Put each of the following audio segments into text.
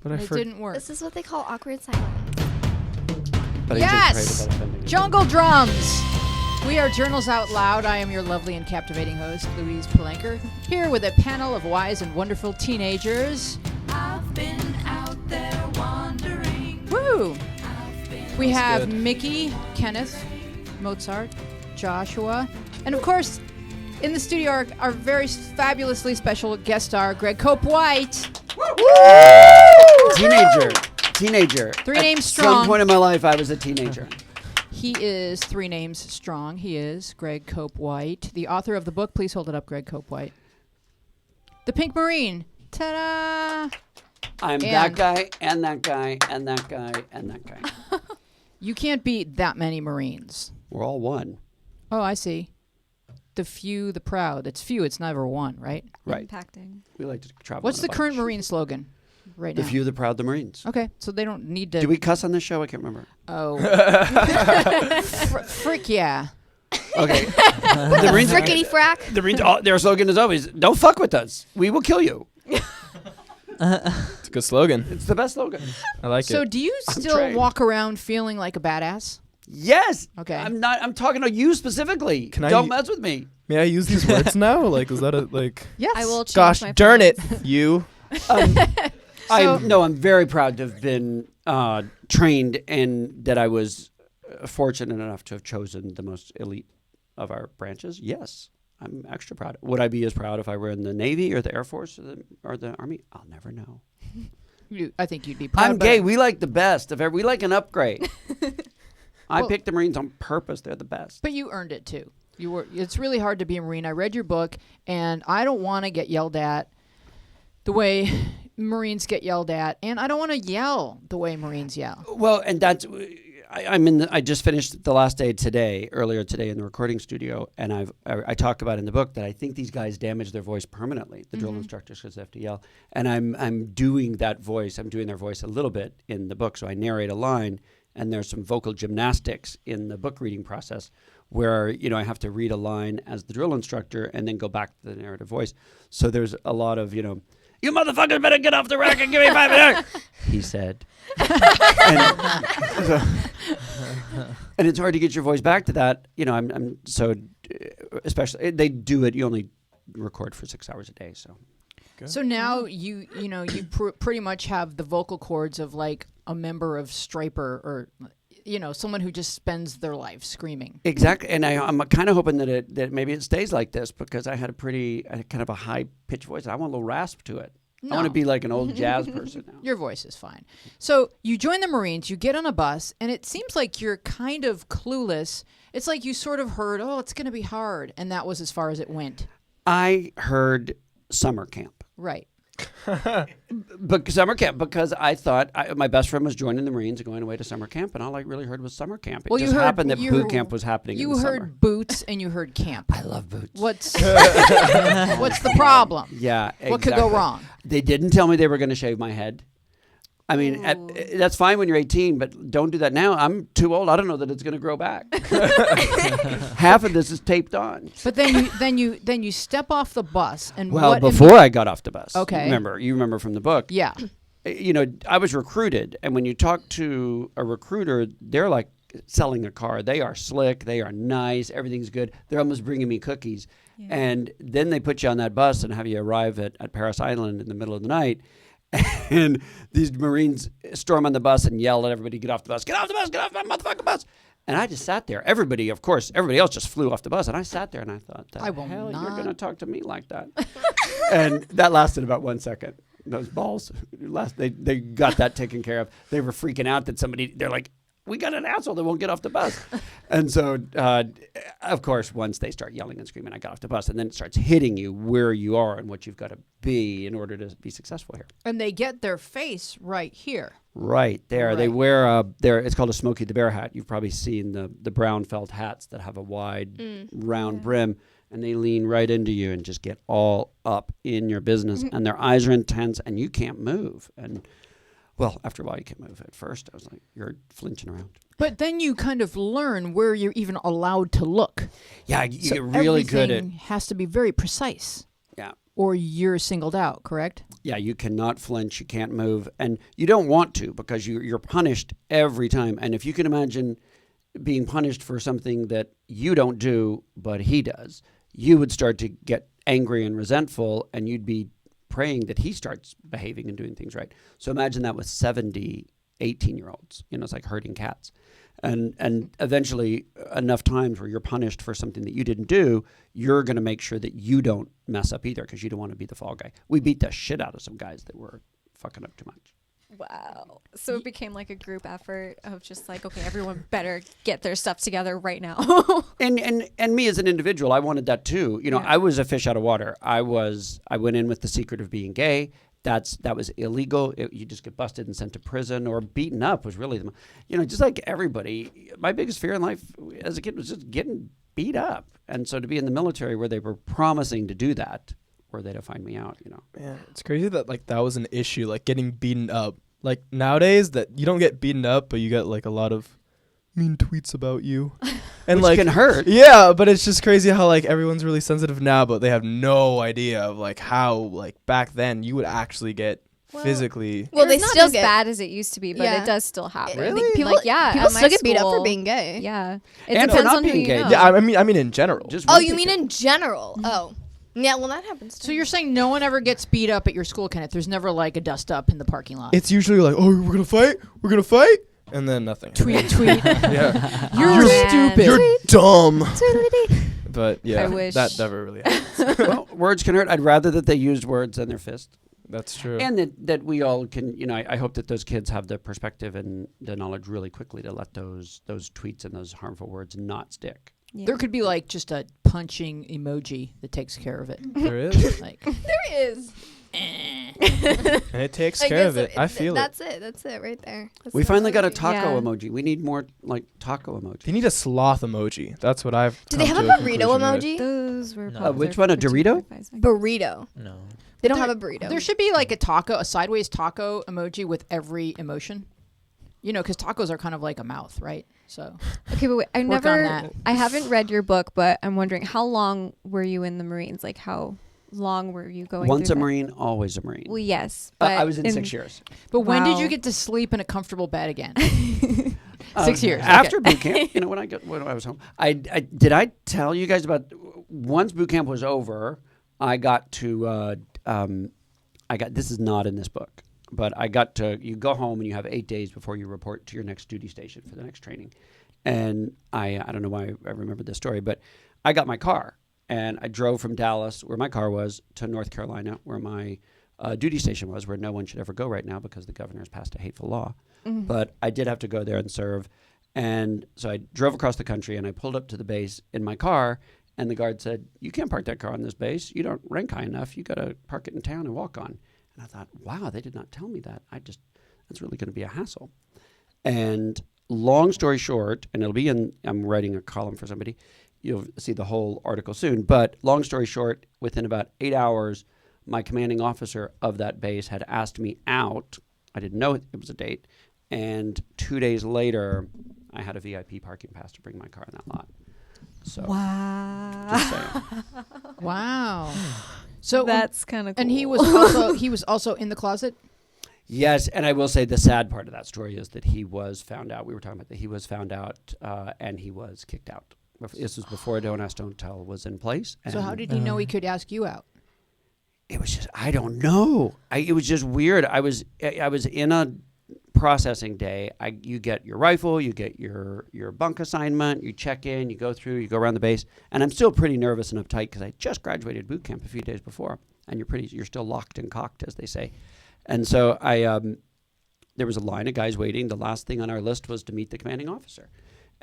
But it didn't work. This is what they call awkward silence. But Yes! Jungle drums! We are Journals Out Loud. I am your lovely and captivating host, Louise Palanker, here with a panel of wise and wonderful teenagers. I've been out there wandering. Woo! We have good. Mickey, Kenneth, Mozart, Joshua, and of course, in the studio, our very fabulously special guest star, Greg Cope White. Teenager. Three names At strong. some point in my life, I was a teenager. He is 3 names strong. He is Greg Cope White, the author of the book. Please hold it up, Greg Cope White. The Pink Marine. Ta-da! I'm that guy, and that guy, and that guy, and that guy. You can't beat that many Marines. We're all one. Oh, I see. The few, the proud. It's few. It's never one, right? Right. Impacting. We like to travel. What's in a the current bunch. Marine slogan right The now? few, the proud, the Marines. Okay, so they don't need to... Do we cuss on this show? I can't remember. Oh. Frick yeah. Okay. The Marines. Frickety frack. The Marines. Their slogan is always, "Don't fuck with us. We will kill you." It's a good slogan. It's the best slogan. I like So it. do you I'm still trained. walk around feeling like a badass? Yes. Okay. I'm talking to you specifically. Can I- Don't mess with me. May I use these words now? Like, is that a like? Yes. I will change Gosh my darn it, pronouns. you. I'm very proud to have been trained and that I was fortunate enough to have chosen the most elite of our branches. Yes, I'm extra proud. Would I be as proud if I were in the Navy or the Air Force or the Army? I'll never know. I think you'd be proud. I'm but- gay. We like the best. We like an upgrade. I Well- picked the Marines on purpose. They're the best. But you earned it too. You were. It's really hard to be a Marine. I read your book, and I don't want to get yelled at the way Marines get yelled at, and I don't want to yell the way Marines yell. Well, and that's I just finished the last day earlier today in the recording studio, and I talk about in the book that I think these guys damage their voice permanently, the drill instructors, because they have to yell. And I'm doing that voice. I'm doing their voice a little bit in the book. So I narrate a line, and there's some vocal gymnastics in the book reading process where, I have to read a line as the drill instructor and then go back to the narrative voice. So there's a lot of, you motherfuckers better get off the rack and give me 5 minutes, he said. And it's hard to get your voice back to that. I'm so, especially, they do it, you only record for 6 hours a day, so. So now you pretty much have the vocal cords of like a member of Stryper or, someone who just spends their life screaming. Exactly, and I'm kind of hoping that maybe it stays like this because I had kind of a high-pitched voice. I want a little rasp to it. I want to be like an old jazz person now. Your voice is fine. So you join the Marines, you get on a bus, and it seems like you're kind of clueless. It's like you sort of heard, oh, it's going to be hard, and that was as far as it went. I heard summer camp. Right. But summer camp, because I thought my best friend was joining the Marines and going away to summer camp, and all I really heard was summer camp. It just happened that boot camp was happening in the summer. You heard boots and you heard camp. I love boots. What's the problem? Yeah, exactly. What could go wrong? They didn't tell me they were going to shave my head. I mean, that's fine when you're 18, but don't do that now. I'm too old. I don't know that it's going to grow back. Half of this is taped on. But then you step off the bus and Well, what before I got off the bus. Okay. You remember from the book. yeah. I was recruited, and when you talk to a recruiter, they're like selling a car. They are slick. They are nice. Everything's good. They're almost bringing me cookies. Yeah. And then they put you on that bus and have you arrive at Paris Island in the middle of the night. And these Marines storm on the bus and yell at everybody, get off the bus, get off the bus, get off my motherfucking bus. And I just sat there. Everybody else just flew off the bus. And I sat there and I thought, I will hell not. you're going to talk to me like that? And that lasted about 1 second. Those balls, they got that taken care of. They were freaking out that they're like, we got an asshole that won't get off the bus. And so, of course, once they start yelling and screaming, I got off the bus. And then it starts hitting you where you are and what you've got to be in order to be successful here. And they get their face right here. Right there. Right. They wear it's called a Smokey the Bear hat. You've probably seen the brown felt hats that have a wide, round brim. And they lean right into you and just get all up in your business. And their eyes are intense and you can't move. And well, after a while, you can't move. At first, I was like, you're flinching around. But then you kind of learn where you're even allowed to look. Yeah, you So get really good at... everything has to be very precise. Yeah. or you're singled out, correct? Yeah, you cannot flinch, you can't move, and you don't want to because you're punished every time. And if you can imagine being punished for something that you don't do, but he does, you would start to get angry and resentful, and you'd be praying that he starts behaving and doing things right. So imagine that with 70, 18-year-olds. It's like herding cats. And eventually, enough times where you're punished for something that you didn't do, you're going to make sure that you don't mess up either because you don't want to be the fall guy. We beat the shit out of some guys that were fucking up too much. Wow. So it became like a group effort of just like, okay, everyone better get their stuff together right now. And me as an individual, I wanted that too. I was a fish out of water. I went in with the secret of being gay. That was illegal. You just get busted and sent to prison or beaten up was really just like everybody. My biggest fear in life as a kid was just getting beat up. And so to be in the military where they were promising to do that, were they to find me out, Yeah, it's crazy that like that was an issue, like getting beaten up. Like nowadays that you don't get beaten up, but you get like a lot of mean tweets about you. And which like can hurt. Yeah, but it's just crazy how like everyone's really sensitive now, but they have no idea of like how like back then you would actually get physically. Well, they It's not still as get bad as it used to be, but Yeah. it does still happen. Really? People, Like, yeah, people at my still get beat up for school- being gay. Yeah. And It for depends not on who being you gay. know. Yeah, I mean in general. Just Oh, one you thing. mean in general? Oh. Yeah, well, that happens too. So you're saying no one ever gets beat up at your school, Kenneth? There's never like a dust up in the parking lot. It's usually like, oh, we're gonna fight, and then nothing. tweet. Yeah, You're man. stupid. you're dumb. But yeah, I wish. that never really happens. Well, words can hurt. I'd rather that they used words than their fist. That's true. And that we all can, I hope that those kids have the perspective and the knowledge really quickly to let those tweets and those harmful words not stick. Yeah. There could be like just a punching emoji that takes care of it. There is, Like, there is. and it takes care of it. I feel it. That's it right there. That's We the finally got a emoji. taco Yeah. emoji. We need more like taco emoji. They need a sloth emoji. That's what I've. Do they come have a to burrito conclusion with. emoji? Those were No. popular Which one, a for Dorito? 2.5 seconds. Burrito. No. They don't There- have a burrito. there should be like a sideways taco emoji with every emotion. Because tacos are kind of like a mouth, right? So Okay, but wait, Work on that. I haven't read your book, but I'm wondering how long were you in the Marines? Like how long were you going Once through a that? Marine, always a Marine. Well, yes, but I was in 6 years. But when did you Wow. get to sleep in a comfortable bed again? 6 years. After okay. boot camp. When I was home. I did I tell you guys about once boot camp was over, I got to this is not in this book, but I got to you go home and you have 8 days before you report to your next duty station for the next training. And I don't know why I remember this story, but I got my car and I drove from Dallas, where my car was, to North Carolina, where my duty station was, where no one should ever go right now because the governor has passed a hateful law. But I did have to go there and serve. And so I drove across the country and I pulled up to the base in my car. And the guard said, "You can't park that car on this base. You don't rank high enough. You got to park it in town and walk on." And I thought, wow, they did not tell me that. That's really going to be a hassle. And long story short, and I'm writing a column for somebody. You'll see the whole article soon. But long story short, within about 8 hours, my commanding officer of that base had asked me out. I didn't know it was a date. And 2 days later, I had a VIP parking pass to bring my car in that lot. So, Wow. just saying. Wow. So That's kind of cool. and he was also in the closet. Yes, and I will say the sad part of that story is that he was found out. We were talking about that he was found out and he was kicked out. This was before Don't Ask, Don't Tell was in place. So how did he know he could ask you out? It was just, I don't know. It was just weird. I was in a processing day. You get your rifle, you get your bunk assignment, you check in, you go through, you go around the base, and I'm still pretty nervous and uptight because I just graduated boot camp a few days before, and you're still locked and cocked, as they say. And so there was a line of guys waiting. The last thing on our list was to meet the commanding officer.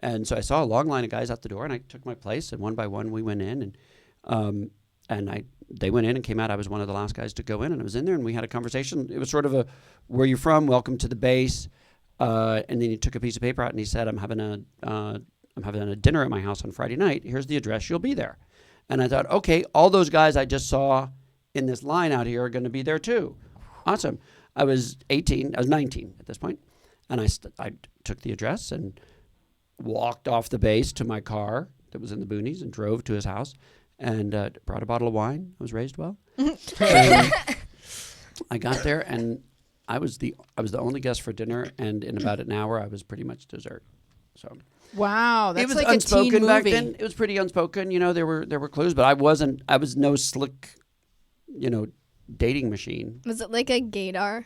And so I saw a long line of guys out the door, and I took my place, and one by one we went in, and they went in and came out. I was one of the last guys to go in, and I was in there, and we had a conversation. It was sort of where you from? Welcome to the base. And then he took a piece of paper out, and he said, I'm having a dinner at my house on Friday night. Here's the address. You'll be there. And I thought, okay, all those guys I just saw in this line out here are going to be there too. Awesome. I was 19 at this point, and I took the address and walked off the base to my car that was in the boonies and drove to his house and brought a bottle of wine. I was raised well. And I got there, and I was the only guest for dinner, and in about an hour, I was pretty much dessert. So Wow, that's it was like a teen unspoken back movie. then. It was pretty unspoken. There were clues, but I was no slick, dating machine. Was it like a gaydar?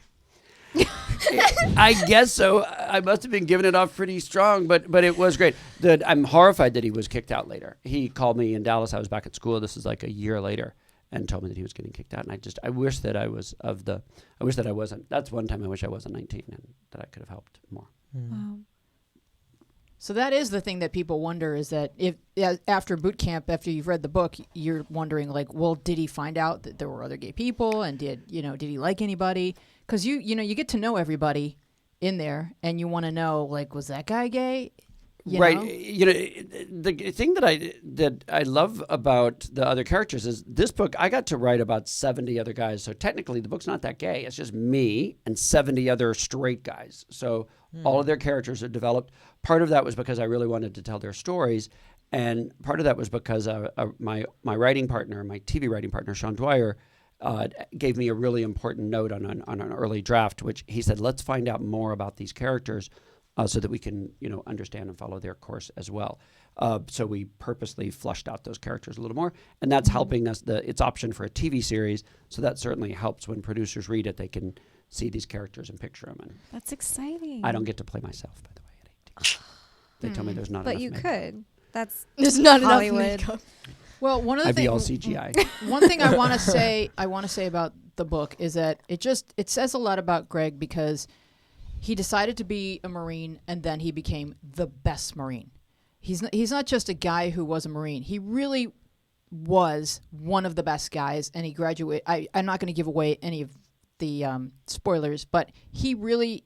I guess so. I must have been giving it off pretty strong, but it was great. I'm horrified that he was kicked out later. He called me in Dallas. I was back at school. This is like a year later, and told me that he was getting kicked out. And I wish that I wish that I wasn't. That's one time I wish I wasn't 19 and that I could have helped more. Wow. So that is the thing that people wonder, is that if after boot camp, after you've read the book, you're wondering like, well, did he find out that there were other gay people, and did he like anybody? Because you get to know everybody in there, and you want to know, like, was that guy gay? Right. know? The thing that I love about the other characters is this book, I got to write about 70 other guys. So technically the book's not that gay. It's just me and 70 other straight guys. So all of their characters are developed. Part of that was because I really wanted to tell their stories. And part of that was because my writing partner, my TV writing partner, Sean Dwyer, gave me a really important note on an early draft, which he said, let's find out more about these characters so that we can, understand and follow their course as well. So we purposely flushed out those characters a little more, and that's helping us. It's option for a TV series, so that certainly helps when producers read it. They can see these characters and picture them. And That's exciting. I don't get to play myself, by the way, at 18. They tell me there's not But enough you makeup. could. That's There's not Hollywood. enough makeup. Well, one of the I'd be all things. CGI. One thing I want to say about the book is that it says a lot about Greg, because he decided to be a Marine, and then he became the best Marine. He's not just a guy who was a Marine. He really was one of the best guys, and he graduated. I'm not going to give away any of the spoilers, but he really,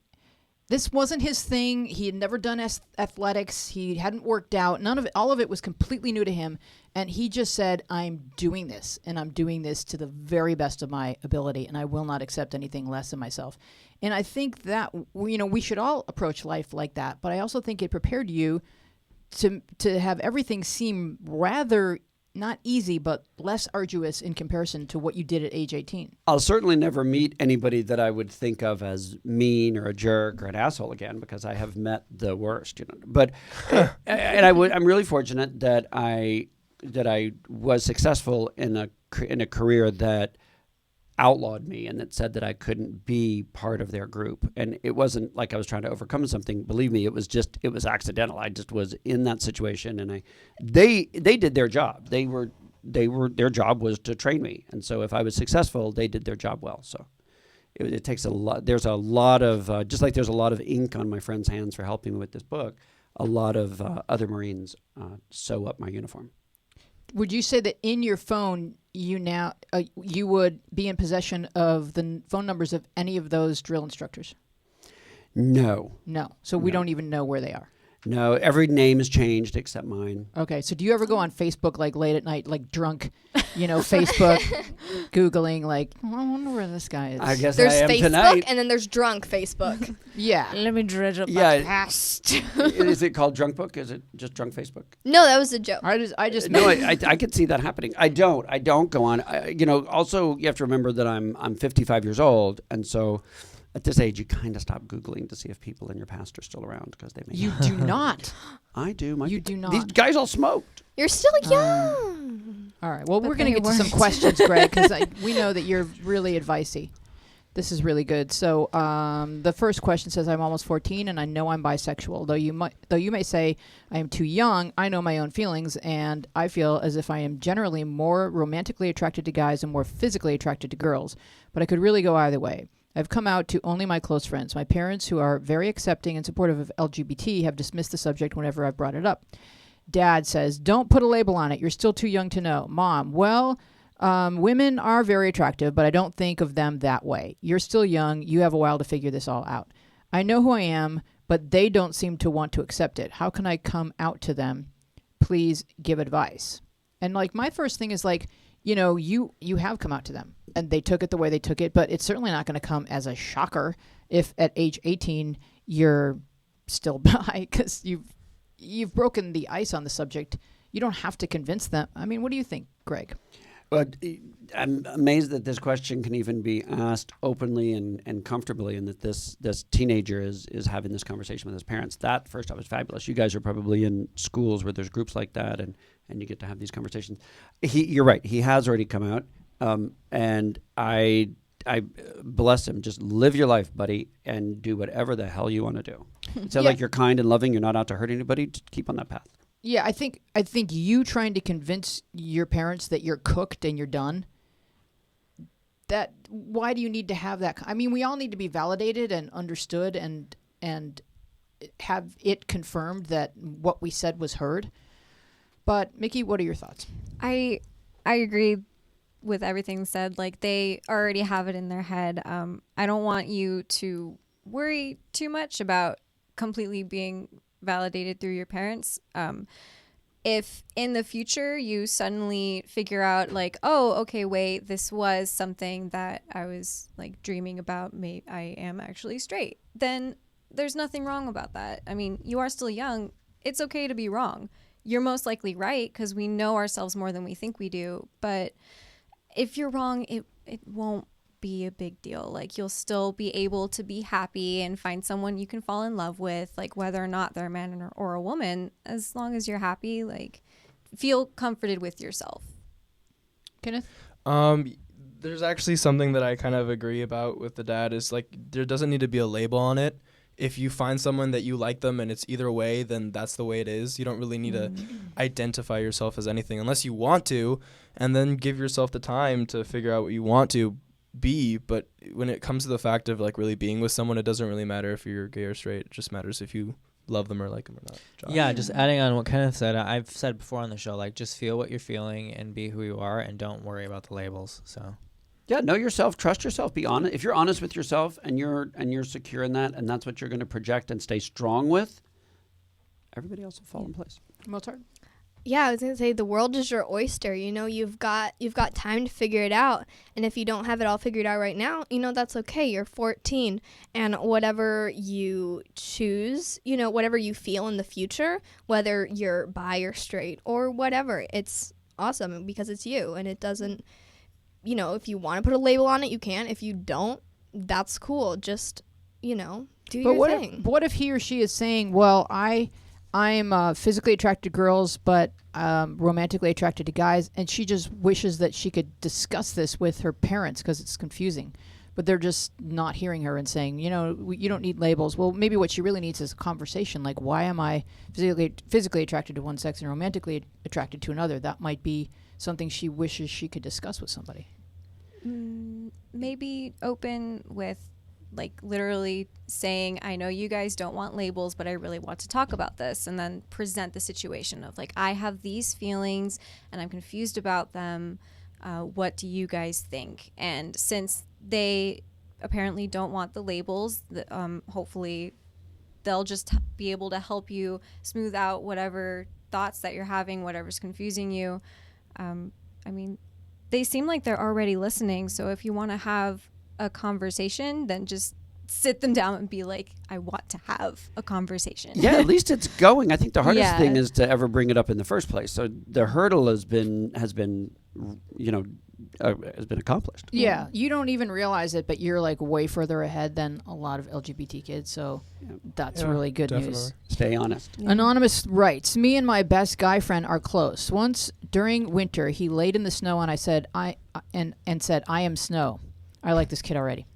this wasn't his thing. He had never done athletics. He hadn't worked out. All of it was completely new to him. And he just said, I'm doing this, and I'm doing this to the very best of my ability, and I will not accept anything less than myself. And I think that, we should all approach life like that. But I also think it prepared you to have everything seem rather not easy, but less arduous in comparison to what you did at age 18. I'll certainly never meet anybody that I would think of as mean or a jerk or an asshole again, because I have met the worst. But I'm really fortunate that I was successful in a career that outlawed me and that said that I couldn't be part of their group. And it wasn't like I was trying to overcome something. Believe me, it was accidental. I just was in that situation, and they did their job. Their job was to train me. And so if I was successful, they did their job well. So it takes a lot. There's a lot of, just like there's a lot of ink on my friend's hands for helping me with this book, a lot of other Marines sew up my uniform. Would you say that in your phone, you would be in possession of the phone numbers of any of those drill instructors? No. No. So we don't even know where they are. No, every name has changed except mine. Okay. So do you ever go on Facebook like late at night, like drunk, Facebook, Googling like, I wonder where this guy is? I guess There's I am Facebook, tonight. and then there's drunk Facebook. Yeah. Let me dredge up Yeah. my past. Is it called Drunk Book? Is it just Drunk Facebook? No, that was a joke. I just No, I could see that happening. I don't go on. Also, you have to remember that I'm 55 years old, and so at this age, you kind of stop Googling to see if people in your past are still around, because they may. You do not. I do. You do not. These guys all smoked. You're still young. All right. Well, But we're going to they get to some weren't. questions, Greg, because we know that you're really advicey. This is really good. So the first question says, I'm almost 14 and I know I'm bisexual. Though you may say I am too young, I know my own feelings, and I feel as if I am generally more romantically attracted to guys and more physically attracted to girls. But I could really go either way. I've come out to only my close friends. My parents, who are very accepting and supportive of LGBT, have dismissed the subject whenever I've brought it up. Dad says, don't put a label on it. You're still too young to know. Mom, well, women are very attractive, but I don't think of them that way. You're still young. You have a while to figure this all out. I know who I am, but they don't seem to want to accept it. How can I come out to them? Please give advice. And like my first thing is like, you have come out to them and they took it the way they took it, but it's certainly not going to come as a shocker if at age 18 you're still bi, because you've broken the ice on the subject. You don't have to convince them. I mean, what do you think, Greg? But I'm amazed that this question can even be asked openly and comfortably, and that this teenager is having this conversation with his parents. That, first off, is fabulous. You guys are probably in schools where there's groups like that, and you get to have these conversations. You're right. He has already come out, and I bless him. Just live your life, buddy, and do whatever the hell you want to do. It sounds like you're kind and loving. You're not out to hurt anybody. Just keep on that path. Yeah, I think you trying to convince your parents that you're cooked and you're done. That why do you need to have that? I mean, we all need to be validated and understood and have it confirmed that what we said was heard. But Mickey, what are your thoughts? I agree with everything said. Like, they already have it in their head. I don't want you to worry too much about completely being validated through your parents. If in the future you suddenly figure out like, oh, okay, wait, this was something that I was like dreaming about, maybe I am actually straight, then there's nothing wrong about that. I mean, you are still young. It's okay to be wrong. You're most likely right because we know ourselves more than we think we do. But if you're wrong, it won't be a big deal. Like, you'll still be able to be happy and find someone you can fall in love with, like whether or not they're a man or a woman, as long as you're happy, like feel comforted with yourself. Kenneth? There's actually something that I kind of agree about with the dad is like there doesn't need to be a label on it. If you find someone that you like them and it's either way, then that's the way it is. You don't really need to identify yourself as anything unless you want to, and then give yourself the time to figure out what you want to be. But when it comes to the fact of like really being with someone, it doesn't really matter if you're gay or straight. It just matters if you love them or like them or not. Josh? Yeah, just adding on what Kenneth said, I've said before on the show, like just feel what you're feeling and be who you are and don't worry about the labels. So Yeah, know yourself, trust yourself, be honest. If you're honest with yourself and you're secure in that, and that's what you're going to project and stay strong with, everybody else will fall in place. Mozart? Yeah, I was gonna say the world is your oyster. You know, you've got time to figure it out. And if you don't have it all figured out right now, you know, that's okay. You're 14, and whatever you choose, you know, whatever you feel in the future, whether you're bi or straight or whatever, it's awesome because it's you, and it doesn't. You know, if you want to put a label on it, you can. If you don't, that's cool. Just, you know, do your thing. What if he or she is saying, well, I'm physically attracted to girls, but romantically attracted to guys, and she just wishes that she could discuss this with her parents because it's confusing. But they're just not hearing her and saying, you know, you don't need labels. Well, maybe what she really needs is a conversation. Like, why am I physically attracted to one sex and romantically attracted to another? That might be something she wishes she could discuss with somebody. Maybe open with like literally saying, I know you guys don't want labels, but I really want to talk about this, and then present the situation of like, I have these feelings and I'm confused about them. What do you guys think? And since they apparently don't want the labels, hopefully they'll just be able to help you smooth out whatever thoughts that you're having, whatever's confusing you. I mean, they seem like they're already listening. So if you want to have a conversation, then just sit them down and be like, I want to have a conversation. Yeah, at least it's going. I think the hardest Yeah. thing is to ever bring it up in the first place. So the hurdle has been accomplished. Yeah, you don't even realize it, but you're like way further ahead than a lot of LGBT kids. So that's really good news. Stay honest. Yeah. Anonymous writes, me and my best guy friend are close. Once during winter, he laid in the snow and I said, I am snow. I like this kid already.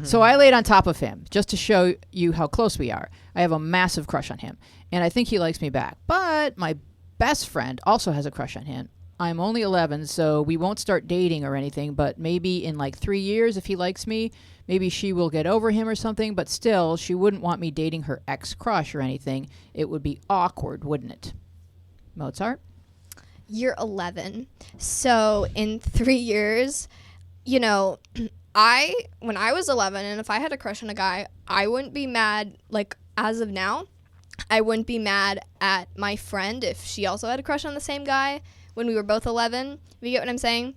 So I laid on top of him just to show you how close we are. I have a massive crush on him, and I think he likes me back. But my best friend also has a crush on him. I'm only 11, so we won't start dating or anything, but maybe in like 3 years, if he likes me, maybe she will get over him or something, but still, she wouldn't want me dating her ex-crush or anything. It would be awkward, wouldn't it? Mozart? You're 11. So in 3 years, you know, when I was 11, and if I had a crush on a guy, I wouldn't be mad, like, as of now, I wouldn't be mad at my friend if she also had a crush on the same guy when we were both 11. You get what I'm saying?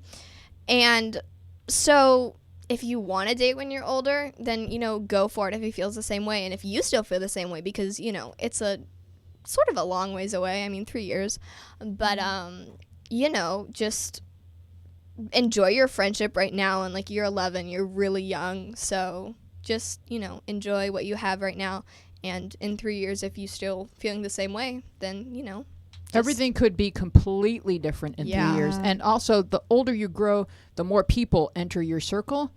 And so if you want to date when you're older, then, you know, go for it if he feels the same way. And if you still feel the same way, because, you know, it's a sort of a long ways away. I mean, 3 years. But, you know, just enjoy your friendship right now. And like, you're 11, you're really young. So just, enjoy what you have right now. And in 3 years, if you still feeling the same way, then, Everything could be completely different in 3 years. And also, the older you grow, the more people enter your circle.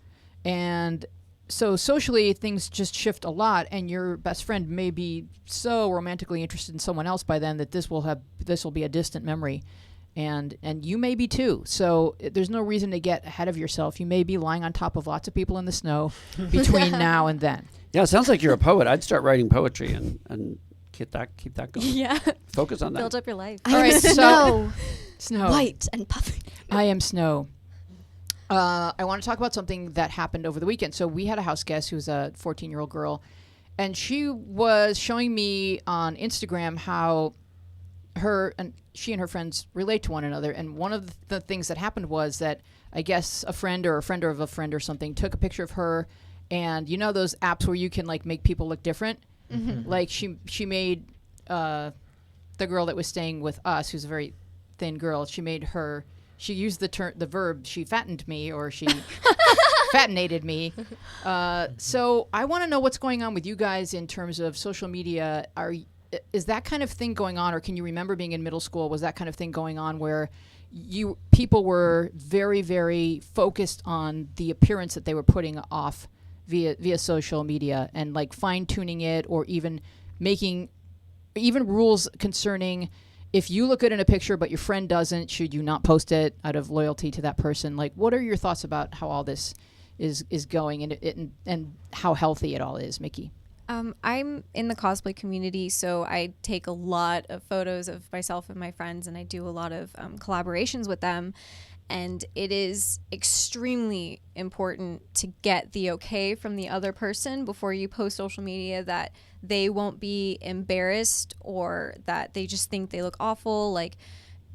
And so socially, things just shift a lot. And your best friend may be so romantically interested in someone else by then that this will be a distant memory. And you may be too. So there's no reason to get ahead of yourself. You may be lying on top of lots of people in the snow between now and then. Yeah, it sounds like you're a poet. I'd start writing poetry and keep that going. Yeah. Focus on that. Build up your life. All right, Snow. Snow. White and puffy. I am Snow. I want to talk about something that happened over the weekend. So we had a house guest who's a 14-year-old girl, and she was showing me on Instagram how she and her friends relate to one another. And one of the things that happened was that I guess a friend of a friend or something took a picture of her, and those apps where you can like make people look different. Mm-hmm. Like she made the girl that was staying with us, who's a very thin girl. She used the verb she fattened me, or she fattenated me. So I want to know what's going on with you guys in terms of social media. Is that kind of thing going on, or can you remember being in middle school? Was that kind of thing going on where people were very, very focused on the appearance that they were putting off via social media, and like fine tuning it, or even making rules concerning if you look good in a picture but your friend doesn't, should you not post it out of loyalty to that person? Like, what are your thoughts about how all this is going, and how healthy it all is, Mickey? I'm in the cosplay community, so I take a lot of photos of myself and my friends, and I do a lot of collaborations with them. And it is extremely important to get the okay from the other person before you post social media, that they won't be embarrassed or that they just think they look awful. Like,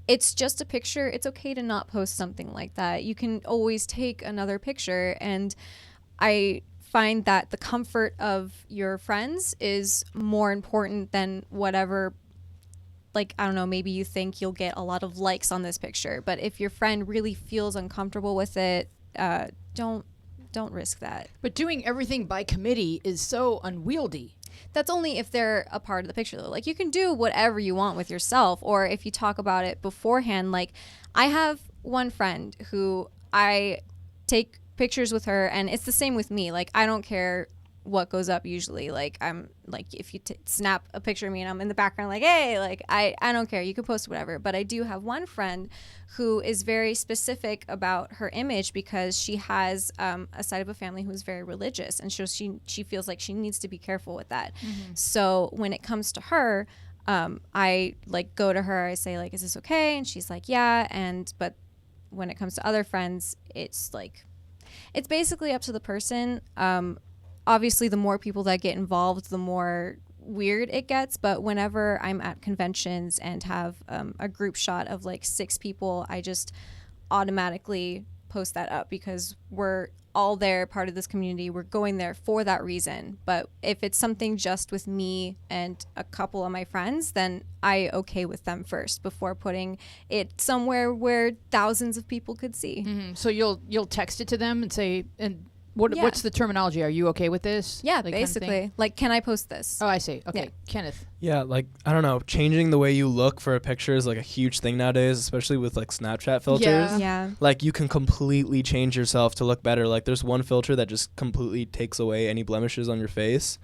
it's just a picture. It's okay to not post something like that. You can always take another picture. And I find that the comfort of your friends is more important than whatever, like, I don't know, maybe you think you'll get a lot of likes on this picture, but if your friend really feels uncomfortable with it, don't risk that. But doing everything by committee is so unwieldy. That's only if they're a part of the picture, though. Like, you can do whatever you want with yourself, or if you talk about it beforehand. Like, I have one friend who I take pictures with her, and it's the same with me. Like, I don't care what goes up usually. Like, I'm like, if you snap a picture of me and I'm in the background like, hey, like, I don't care, you can post whatever. But I do have one friend who is very specific about her image, because she has a side of a family who is very religious, and so she feels like she needs to be careful with that. Mm-hmm. So when it comes to her, I like go to her, I say like, is this okay? And she's like, yeah. But when it comes to other friends, it's like, it's basically up to the person. Obviously, the more people that get involved, the more weird it gets. But whenever I'm at conventions and have a group shot of like 6 people, I just automatically post that up, because we're all there, part of this community. We're going there for that reason. But if it's something just with me and a couple of my friends, then I okay with them first before putting it somewhere where thousands of people could see. Mm-hmm. So you'll text it to them and say, and what's the terminology? Are you okay with this? Yeah, like, basically. Kind of like, can I post this? Oh, I see. Okay. Yeah. Kenneth. Yeah, like, I don't know, changing the way you look for a picture is like a huge thing nowadays, especially with like Snapchat filters. Yeah. Like, you can completely change yourself to look better. Like, there's one filter that just completely takes away any blemishes on your face.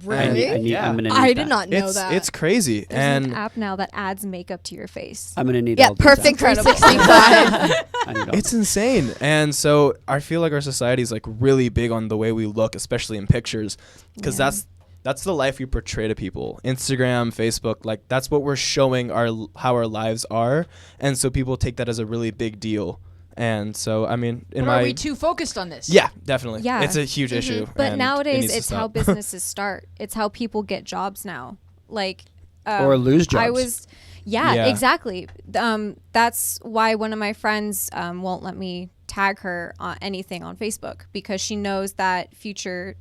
Really? I'm gonna need I that. did not know that. It's crazy. There's and an app now that adds makeup to your face. I'm gonna need Yeah, all these perfect apps. 365. I need all it's insane. And so I feel like our society is like really big on the way we look, especially in pictures, because that's the life we portray to people. Instagram, Facebook, like, that's what we're showing how our lives are. And so people take that as a really big deal. And so, I mean, are we too focused on this? Yeah, definitely. Yeah. It's a huge issue. But and nowadays, it it's how businesses start. It's how people get jobs now. Like, or lose jobs. Yeah. Exactly. That's why one of my friends won't let me tag her on anything on Facebook, because she knows that future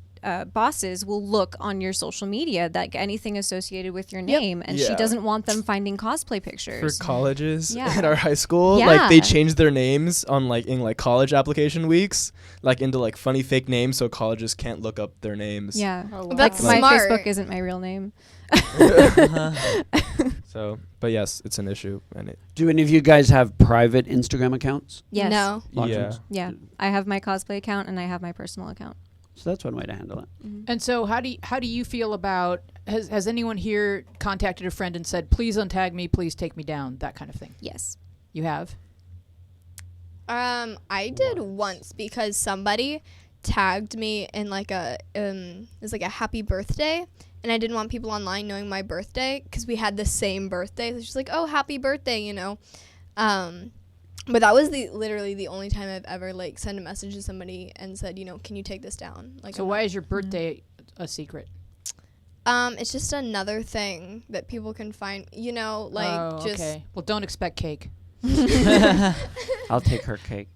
bosses will look on your social media, that anything associated with your name, and she Yeah. doesn't want them finding cosplay pictures. For colleges Yeah. at our high school, Yeah. like they changed their names on like in like college application weeks, like into like funny fake names, so colleges can't look up their names. Yeah. Oh, wow. That's My smart. Facebook isn't my real name. So, but yes, it's an issue, and it. Do any of you guys have private Instagram accounts? Yes. No. Yeah. Yeah. I have my cosplay account and I have my personal account. So that's one way to handle it. And so, how do you feel about has anyone here contacted a friend and said, "Please untag me, please take me down," that kind of thing? Yes. You have. I did once because somebody tagged me in like it was like a happy birthday, and I didn't want people online knowing my birthday because we had the same birthday. So she's like, "Oh, happy birthday," you know. But that was literally the only time I've ever like sent a message to somebody and said, you know, "Can you take this down?" Like, So why is your birthday a secret? it's just another thing that people can find, you know, like just okay. Well, don't expect cake. I'll take her cake.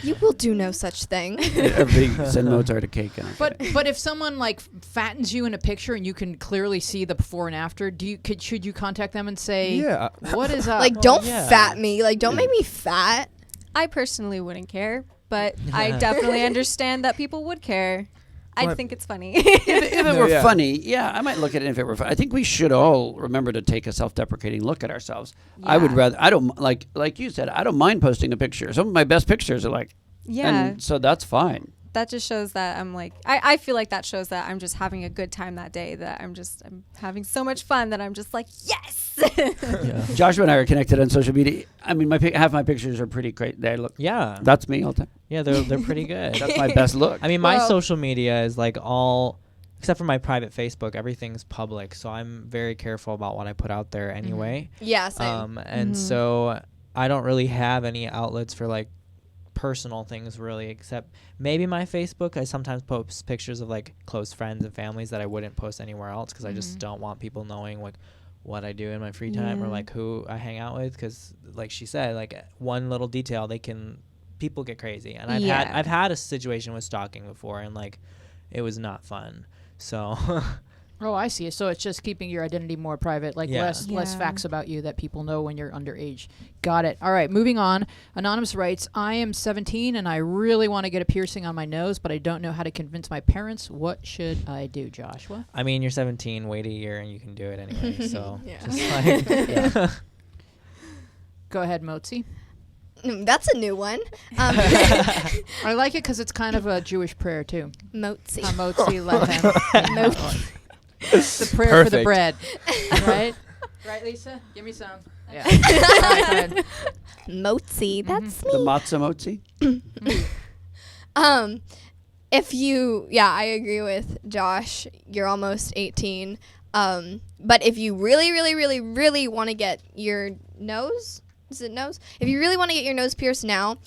you will do no such thing. Send Mozart a cake. And But if someone like fattens you in a picture and you can clearly see the before and after, should you contact them and say, Yeah. what is up? Like, don't yeah. fat me. Like, don't make me fat. I personally wouldn't care, but I definitely understand that people would care. I But- think it's funny. if it No, were yeah. funny, yeah, I might look at it if it were funny. I think we should all remember to take a self-deprecating look at ourselves. I would Yeah. rather, I don't, like you said, I don't mind posting a picture. Some of my best pictures are like, Yeah. and so that's fine. That just shows that I'm like, I feel like that shows that I'm just having a good time that day, that I'm having so much fun that I'm just like, yes. Yeah. Joshua and I are connected on social media. I mean, half my pictures are pretty great. They look, Yeah. that's me all the time. Yeah, they're pretty good. That's my best look. I mean, my Well- social media is like all, except for my private Facebook, everything's public. So I'm very careful about what I put out there anyway. Yeah, same. And so I don't really have any outlets for like personal things really, except maybe my Facebook. I sometimes post pictures of like close friends and families that I wouldn't post anywhere else because I just don't want people knowing like what I do in my free time or like who I hang out with, because like she said, like one little detail people get crazy, and I've had a situation with stalking before, and like it was not fun. So Oh, I see. So it's just keeping your identity more private, like Yeah. less Yeah. facts about you that people know when you're underage. Got it. All right, moving on. Anonymous writes, I am 17 and I really want to get a piercing on my nose, but I don't know how to convince my parents. What should I do, Joshua? I mean, you're 17, wait a year and you can do it anyway. So Yeah. just like yeah. Go ahead, Motzi. That's a new one. I like it because it's kind of a Jewish prayer, too. Motzi. Motzi lechem. The prayer for the Perfect. bread. Right? Right, Lisa? Give me some. Yeah. All right, go ahead. Motzi. That's The me. matzo motzi. If you, I agree with Josh. You're almost 18. But if you really, really, really, really want to get your nose, is it nose? If you really want to get your nose pierced now,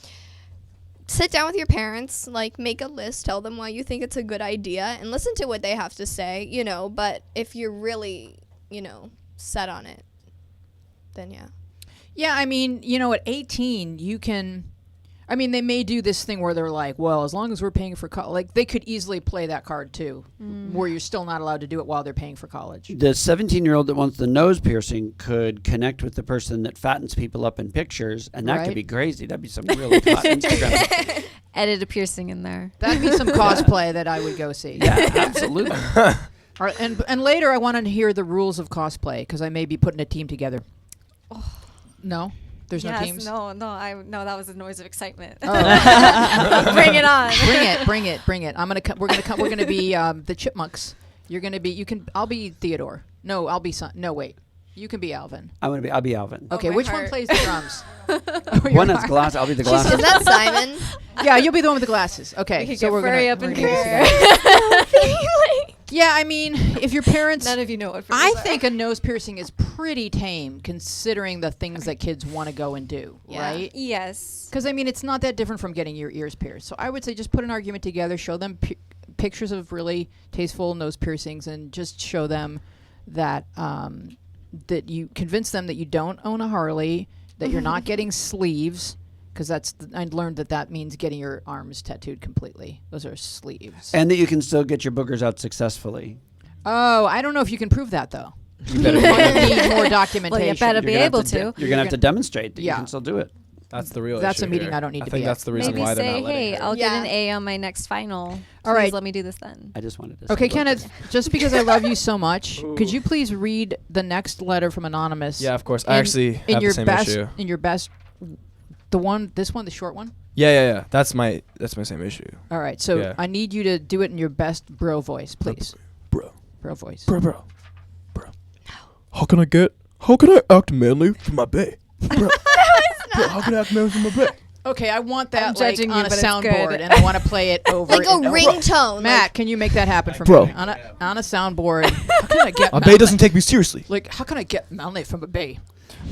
sit down with your parents, like make a list, tell them why you think it's a good idea, and listen to what they have to say, you know. But if you're really, set on it, then yeah. Yeah, I mean, at 18, you can... I mean, they may do this thing where they're like, well, as long as we're paying for college... Like, they could easily play that card, too, where you're still not allowed to do it while they're paying for college. The 17-year-old that wants the nose piercing could connect with the person that fattens people up in pictures, and that Right. could be crazy. That'd be some really hot Instagram. Edit a piercing in there. That'd be some cosplay that I would go see. Yeah, absolutely. All right, and later I want to hear the rules of cosplay, because I may be putting a team together. No? There's no teams? No, that was a noise of excitement. Oh. Bring it on. Bring it. We're gonna be the Chipmunks. You're gonna be. I'll be Theodore. No, I'll be No, wait. You can be Alvin. I'll be Alvin. Okay, my which one heart. plays the drums? One has glass. I'll be the glass. Is that Simon? Yeah, you'll be the one with the glasses. Okay, We could so get we're furry gonna up in we're gonna here. do that. Yeah, I mean, if your parents, None of you know what I furries are. think a nose piercing is pretty tame considering the things that kids want to go and do, right? Yes. Because I mean, it's not that different from getting your ears pierced. So I would say just put an argument together, show them pictures of really tasteful nose piercings, and just show them that that you convince them that you don't own a Harley, that you're not getting sleeves, because I learned that means getting your arms tattooed completely. Those are sleeves. And that you can still get your boogers out successfully. Oh, I don't know if you can prove that though. You better Need more documentation. Well, you better be able to. You're going to have to demonstrate that you Yeah. can still do it. That's the real That's issue a meeting here. I don't need to think be that's at. the reason Maybe why they're say, not letting hey, her. I'll Yeah. get an A on my next final. All Please right. let me do this then. I just wanted to Okay, say Kenneth, just because I love you so much, could you please read the next letter from Anonymous? Yeah, of course. I actually have the same issue. In your best, the short one? Yeah. That's my same issue. All right, so Yeah. I need you to do it in your best bro voice, please. Bro. Bro voice. Bro. How can I act manly for my bae? Bro, how can I act manly for my bae? Okay, I want I'm that like judging you, on a but it's soundboard, good. and I want to play it over. Like a and over. ringtone. Matt, can you make that happen for Bro. me on a soundboard? How can I get My bae manly? doesn't take me seriously. Like, how can I get manly from a bae?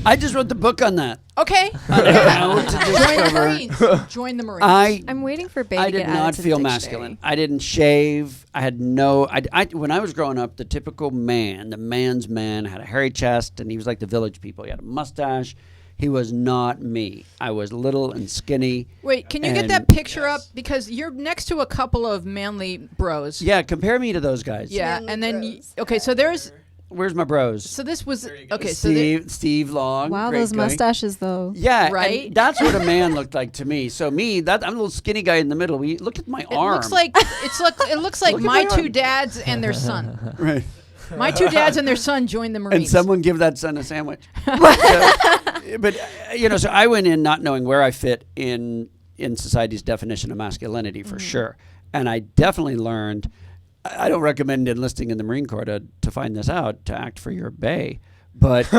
I just wrote the book on that. Okay. How to Join the discover. Marines. Join the Marines. I'm waiting for Bay I to did get added not to the feel dictionary. masculine. I didn't shave. I had no. When I was growing up, the typical man, the man's man, had a hairy chest, and he was like the village people. He had a mustache. He was not me. I was little and skinny. Wait, can you get and- that picture up? Because you're next to a couple of manly bros. Yeah, compare me to those guys. Yeah, Manly and then bros. okay, so there's Where's my bros? so this was okay. So they, Steve Long. Wow, great those guy. mustaches though. Yeah, Right? and that's what a man looked like to me. So I'm a little skinny guy in the middle. Look at my it arm. looks like it looks like Look at my my two arm. dads and their son. right. My two dads and their son joined the Marines. And someone give that son a sandwich. So I went in not knowing where I fit in society's definition of masculinity for sure. And I definitely learned, I don't recommend enlisting in the Marine Corps to find this out, to act for your bae. But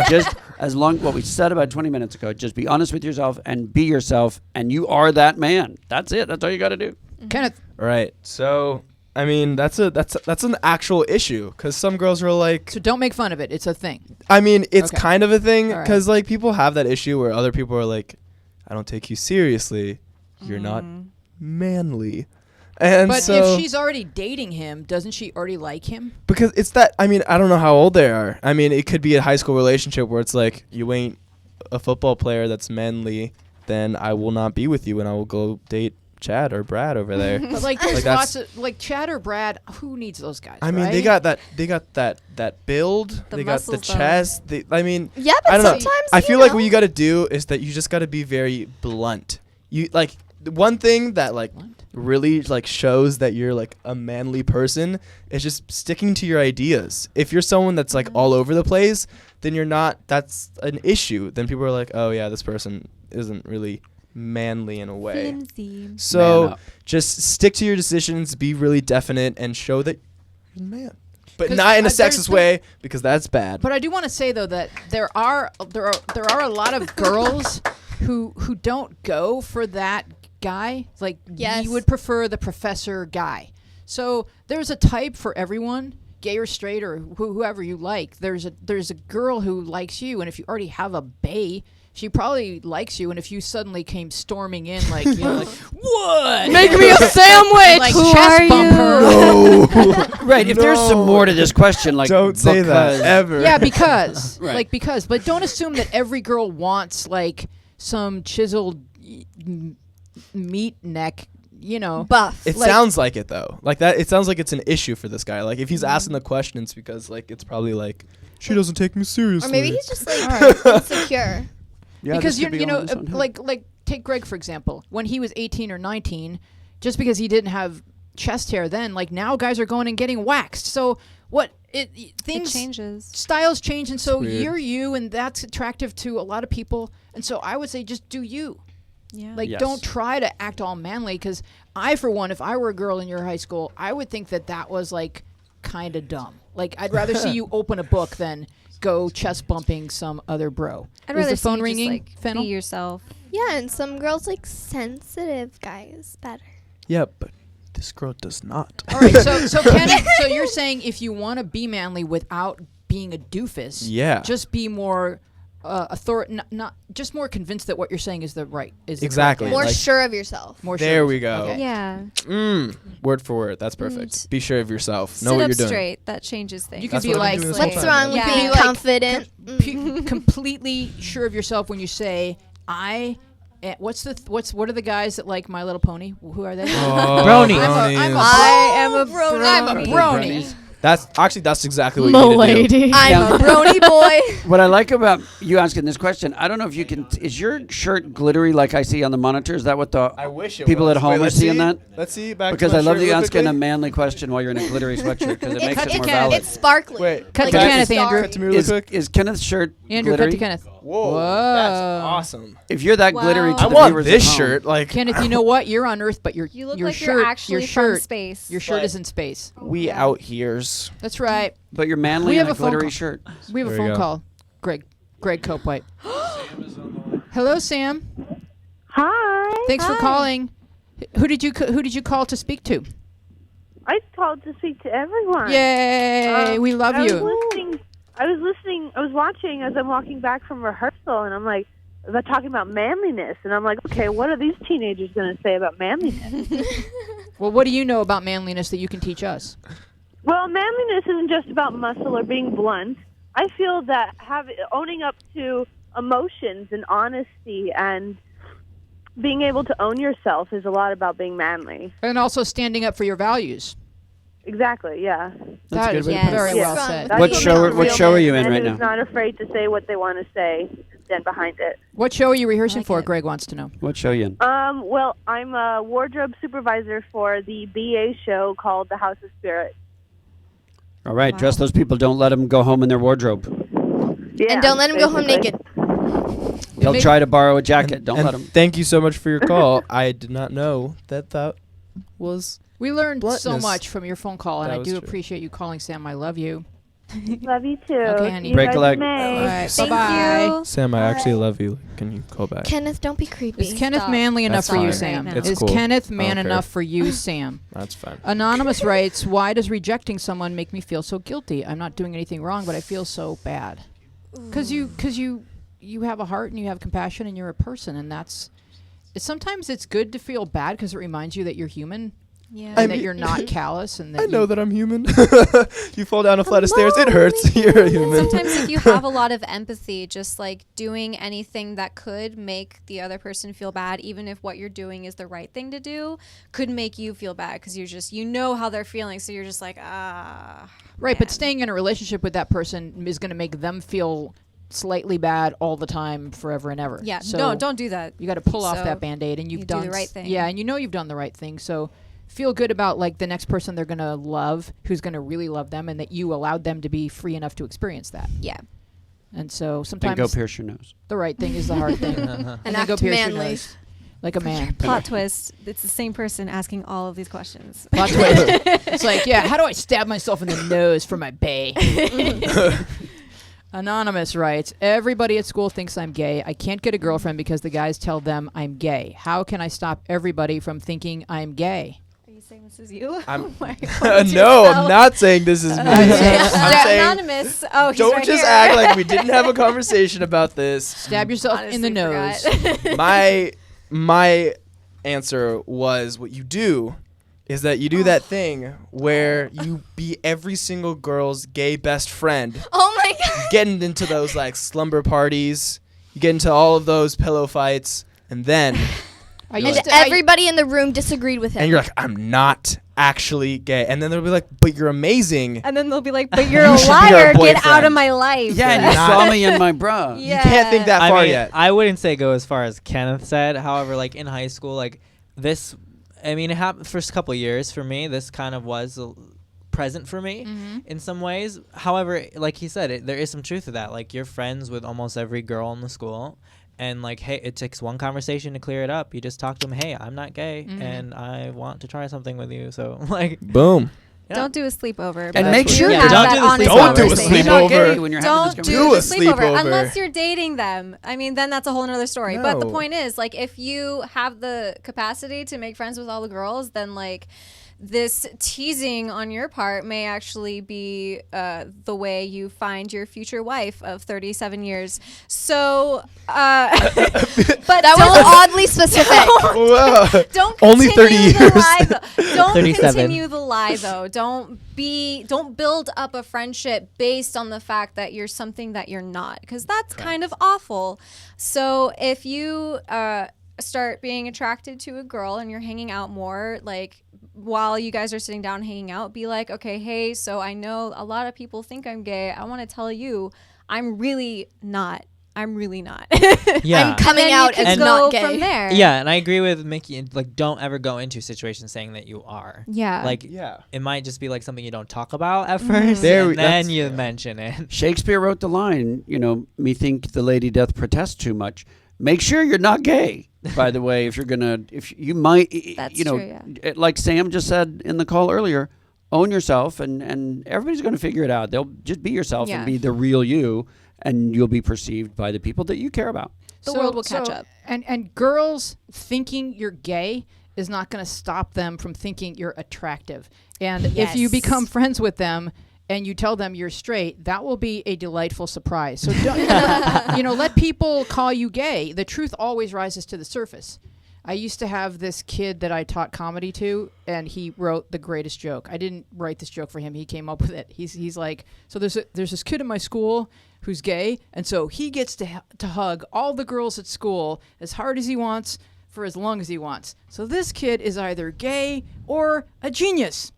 just what we said about 20 minutes ago, just be honest with yourself and be yourself, and you are that man. That's it. That's all you got to do. Kenneth, Right. So, I mean, that's an actual issue because some girls are like, so don't make fun of it. It's a thing. I mean, it's Okay. kind of a thing All right. because like people have that issue where other people are like, I don't take you seriously. You're not manly. And But so, if she's already dating him, doesn't she already like him? because it's that, I mean, I don't know how old they are. I mean, it could be a high school relationship where it's like, you ain't a football player that's manly, then I will not be with you and I will go date Chad or Brad over there. But like there's Like, lots that's- of like Chad or Brad. Who needs those guys? I mean, right? they got that build, The they got the muscles, though. chest. I mean, Yeah, I but don't know. sometimes I feel like know. what you got to do is that you just got to be very blunt. You like the one thing that like Blunt? really like shows that you're like a manly person is just sticking to your ideas. If you're someone that's like all over the place, then you're not. That's an issue. Then people are like, oh yeah, this person isn't really manly in a way. Flimsy. Man So up. just stick to your decisions, be really definite, and show that you're a man. But 'Cause not in a there's sexist the- way, because that's bad. But I do want to say though that there are a lot of girls who don't go for that guy. Like Yes. you would prefer the professor guy. So there's a type for everyone, gay or straight or whoever you like. There's a girl who likes you, and if you already have a bae, she probably likes you. And if you suddenly came storming in like you know like what? Make me a sandwich. Like Who chest are bump you? her. Right. If there's some No. more to this question, like Don't say that because- ever. Yeah, because Right. but don't assume that every girl wants like some chiseled meat neck, you know. buff. It like- sounds like it though. Like that. It sounds like it's an issue for this guy. Like if he's asking the questions because like it's probably like she doesn't take me seriously. Or maybe he's just like insecure. Yeah, because this you're could be you know on his own head. like take Greg for example. When he was 18 or 19, just because he didn't have chest hair then, like now guys are going and getting waxed. So what It things changes. styles change, and so weird. you're you, and that's attractive to a lot of people. And so I would say just do you. Yeah. Like, Yes. don't try to act all manly, because I, for one, if I were a girl in your high school, I would think that was, like, kind of dumb. Like, I'd rather see you open a book than go chest bumping some other bro. I'd Is rather the phone see you ringing, just, like, Fennel? be yourself. Yeah, and some girls like sensitive guys better. Yeah, but this girl does not. All right, so Kenneth, so you're saying if you want to be manly without being a doofus, Yeah. just be more not just more convinced that what you're saying is the correct Exactly. answer. More like- sure of yourself. More There sure. we go. Okay. Yeah. Word for word. That's perfect. Mm. Be sure of yourself. Know Sit what up you're doing. straight. That changes things. You can That's be what I've like, been doing this whole What's time. wrong with Yeah. being Like, confident? completely sure of yourself when you say, I what are the guys that like My Little Pony? Who are they? Brony. I am a I'm a brony. That's exactly what you need to do. I'm a brony boy. What I like about you asking this question, I don't know if you can. Is your shirt glittery like I see on the monitor? Is that what the I wish it people was. at home Wait, are let's seeing see. that? Let's see. Back Because to I my love shirt that you real asking a quickly. manly question while you're in a glittery sweatshirt because it makes it more Kenneth. valid. It's sparkly. Wait, Cut to Okay. Kenneth, Andrew. Cut to me really quick. Is Kenneth's shirt Andrew, glittery? cut to Kenneth. Whoa, Whoa. that's awesome. If you're that Wow. glittery to I the want viewers this at home, shirt. Like Kenneth, you know what? You're on Earth, but You look your like shirt, you're actually your from shirt, space. your shirt But- is in space. we out here's. That's right. but you're manly We in have a a phone glittery call. shirt. We have a There phone you go. call. Greg Copewhite. Hello, Sam. Hi. Thanks for Hi. calling. Who did you call to speak to? I called to speak to everyone. Yay! We love I you. was listening. I was watching as I'm walking back from rehearsal, and I'm like, they're talking about manliness, and I'm like, okay, what are these teenagers going to say about manliness? Well, what do you know about manliness that you can teach us? Well, manliness isn't just about muscle or being blunt. I feel that owning up to emotions and honesty and being able to own yourself is a lot about being manly. And also standing up for your values. Exactly, yeah. That good is way to put it. very Yes. well said. That's What makes show- a what real show are man, you in and right who's now? not afraid to say what they want to say and stand behind it. What show are you rehearsing like for? it. Greg wants to know. What show you in? Well, I'm a wardrobe supervisor for the BA show called The House of Spirit. All right, Wow. dress those people. Don't let them go home in their wardrobe. Yeah, And don't let him go home basically. naked. They'll try to borrow a jacket. Don't And let them. Thank you so much for your call. I did not know that was. We learned so Bluntness. much from your phone call, and That I was do true. appreciate you calling, Sam. I love you. Love you too. Okay, See honey. you Break guys a leg. in May. All right, Thank bye-bye. you. Sam, I actually love you. Can you call back? Kenneth, don't be creepy. Is Kenneth Stop. manly enough That's for you, fine. Sam? Right now. It's Is cool. Kenneth I man don't care. enough for you, Sam? That's fine. Anonymous writes, why does rejecting someone make me feel so guilty? I'm not doing anything wrong, but I feel so bad. Because you have a heart and you have compassion and you're a person, and sometimes it's good to feel bad because it reminds you that you're human Yeah. and that you're not callous and that I know you- that I'm human. You fall down a flight of stairs, it hurts. You're a human. Sometimes if you have a lot of empathy, just like doing anything that could make the other person feel bad, even if what you're doing is the right thing to do, could make you feel bad because you know how they're feeling, so you're just like, Right, but man. staying in a relationship with that person is going to make them feel slightly bad all the time, forever and ever. Yeah, So no, don't do that. You got to pull off So that Band-Aid, and you you've do done the right thing. Yeah, and you know you've done the right thing. So feel good about like the next person they're going to love, who's going to really love them, and that you allowed them to be free enough to experience that. Yeah. And so Then sometimes go pierce your nose. the right thing is the hard thing. and then act go pierce your manly. nose like a man. Plot twist: it's the same person asking all of these questions. Plot twist. It's like, yeah, how do I stab myself in the nose for my bae? Anonymous writes, everybody at school thinks I'm gay. I can't get a girlfriend because the guys tell them I'm gay. How can I stop everybody from thinking I'm gay? Are you saying this is you? I'm- Why- No, I'm not saying this is me. I'm saying Anonymous. Oh, he's don't right just here. act like we didn't have a conversation about this. Stab yourself in the nose. Honestly forgot. My answer was what you do is that you do that thing where you be every single girl's gay best friend, Oh my god. getting into those like slumber parties, you get into all of those pillow fights, and then I You're used And like- to, everybody in the room disagreed with him. and you're like, I'm not actually gay, and then they'll be like, but you're amazing. And then they'll be like, "But you're a You should be our liar. Get out boyfriend." of my life." Yeah, and you Not- saw me in my bra. Yeah. You can't think that I far mean, yet. I wouldn't say go as far as Kenneth said. However, like in high school, like this, I mean, it happened first couple of years for me. This kind of was present for me in some ways. However, like he said, there is some truth to that. Like you're friends with almost every girl in the school. And like, hey, it takes one conversation to clear it up. You just talk to them. Hey, I'm not gay, and I want to try something with you. So like, Boom. yeah. Don't do a sleepover. And but make you sure have you're don't that do the honest sleepover. Don't do a conversation. You're not gay sleepover. when you're having Don't this do Do the a sleepover sleepover. unless you're dating them. I mean, then that's a whole other story. But the No. point is, like, if you have the capacity to make friends with all the girls, then like this teasing on your part may actually be the way you find your future wife of 37 years. So, but That was oddly specific. Whoa. don't Only 30 continue the years. lie, though. Don't 37. continue the lie though. Don't build up a friendship based on the fact that you're something that you're not, because that's kind of awful. So if you start being attracted to a girl and you're hanging out more, like while you guys are sitting down hanging out, be like, okay, hey, so I know a lot of people think I'm gay. I want to tell you, I'm really not. Yeah. I'm coming out as not gay. From there. Yeah, and I agree with Mickey. Like, don't ever go into situations saying that you are. Yeah. Like, Yeah. it might just be like something you don't talk about at first, There and we- then that's- you yeah. mention it. Shakespeare wrote the line, "Methink the lady doth protest too much." Make sure you're not gay. By the way, if you might, That's true, yeah. like Sam just said in the call earlier, own yourself, and everybody's going to figure it out. They'll just be yourself Yeah. and be the real you, and you'll be perceived by the people that you care about. The world will catch up. And girls thinking you're gay is not going to stop them from thinking you're attractive. And if you Yes. become friends with them and you tell them you're straight, that will be a delightful surprise. So don't, let people call you gay. The truth always rises to the surface. I used to have this kid that I taught comedy to, and he wrote the greatest joke. I didn't write this joke for him. He came up with it. He's like, so there's this kid in my school who's gay, and so he gets to hug all the girls at school as hard as he wants for as long as he wants. So this kid is either gay or a genius.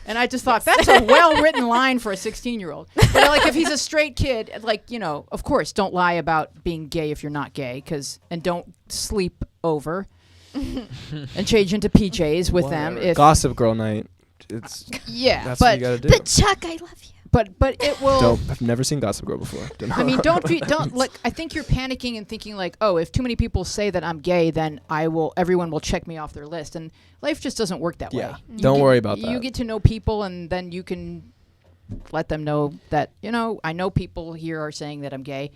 And I just thought, that's a well-written line for a 16-year-old. But like, if he's a straight kid, like, of course, don't lie about being gay if you're not gay, and don't sleep over and change into PJs with them. If Gossip Girl night. It's yeah, that's what you gotta do. But Chuck, I love you. But it will. I've never seen Gossip Girl before. I mean, don't like. I think you're panicking and thinking like, oh, if too many people say that I'm gay, then everyone will check me off their list. And life just doesn't work that Yeah. way. Don't worry about that. You get to know people, and then you can let them know that I know people here are saying that I'm gay.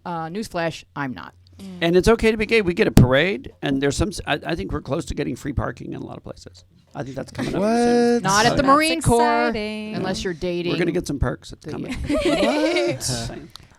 Newsflash, I'm not. And it's okay to be gay. We get a parade, and there's some. I think we're close to getting free parking in a lot of places. I think that's coming up soon. What? Not at the That's Marine Corps, exciting. unless you're dating. We're gonna get some perks at the coming.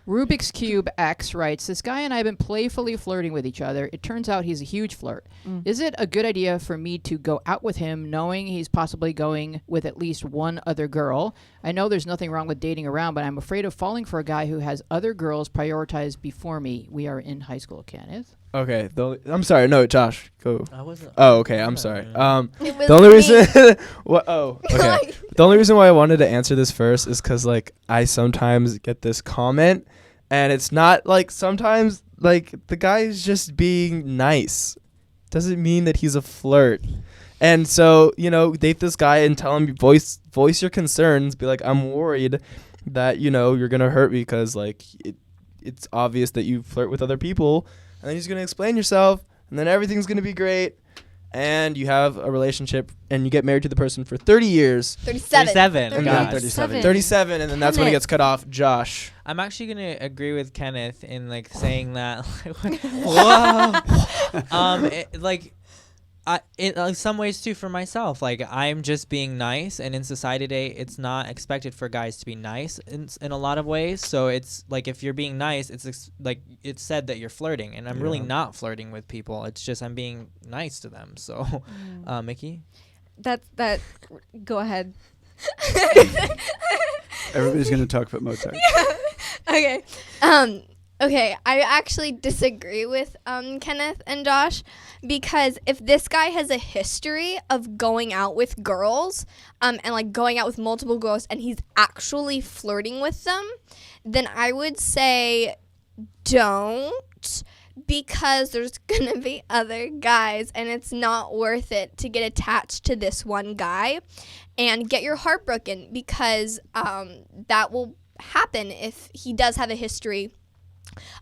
Rubik's Cube X writes, this guy and I have been playfully flirting with each other. It turns out he's a huge flirt. Is it a good idea for me to go out with him knowing he's possibly going with at least one other girl? I know there's nothing wrong with dating around, but I'm afraid of falling for a guy who has other girls prioritized before me. We are in high school, Kenneth. Okay. I'm sorry. No, Josh, go. I wasn't. Oh, okay. I'm sorry. It was The only me. reason. What? Oh, okay. The only reason why I wanted to answer this first is because like I sometimes get this comment, and it's not like sometimes like the guy is just being nice. Doesn't mean that he's a flirt. And so date this guy and tell him voice your concerns. Be like, I'm worried that you're gonna hurt me because like it's obvious that you flirt with other people. And then he's going to explain yourself, and then everything's going to be great, and you have a relationship, and you get married to the person for 30 years. 37. And God. 37, and then that's when it gets cut off. Josh. I'm actually gonna agree with Kenneth in like saying that. Whoa. In some ways too for myself. Like I'm just being nice, and in society today, it's not expected for guys to be nice in a lot of ways. So it's like if you're being nice, it's it's said that you're flirting, and I'm really not flirting with people. It's just I'm being nice to them. So, Mickey. That. Go ahead. Everybody's gonna talk about Mozart. Okay. Okay, I actually disagree with Kenneth and Josh, because if this guy has a history of going out with girls and like going out with multiple girls and he's actually flirting with them, then I would say don't, because there's gonna be other guys and it's not worth it to get attached to this one guy and get your heart broken, because that will happen if he does have a history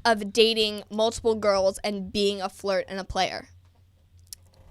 of dating multiple girls and being a flirt and a player.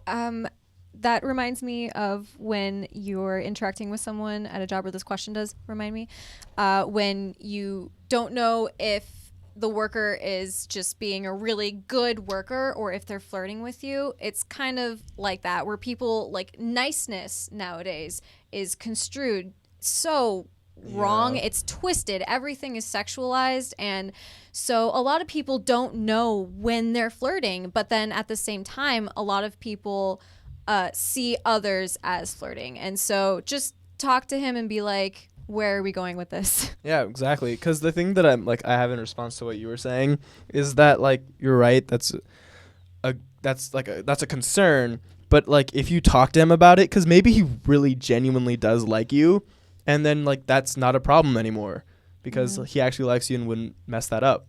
That reminds me of when you're interacting with someone at a job, or this question does remind me, when you don't know if the worker is just being a really good worker or if they're flirting with you. It's kind of like that, where people, like, niceness nowadays is construed so wrong. It's twisted. Everything is sexualized, and so a lot of people don't know when they're flirting, but then at the same time a lot of people see others as flirting. And so just talk to him and be like, where are we going with this? Yeah, exactly. Because the thing that I have in response to what you were saying is that, like, you're right. That's a concern. But, like, if you talk to him about it, because maybe he really genuinely does like you, and then, like, that's not a problem anymore because he actually likes you and wouldn't mess that up.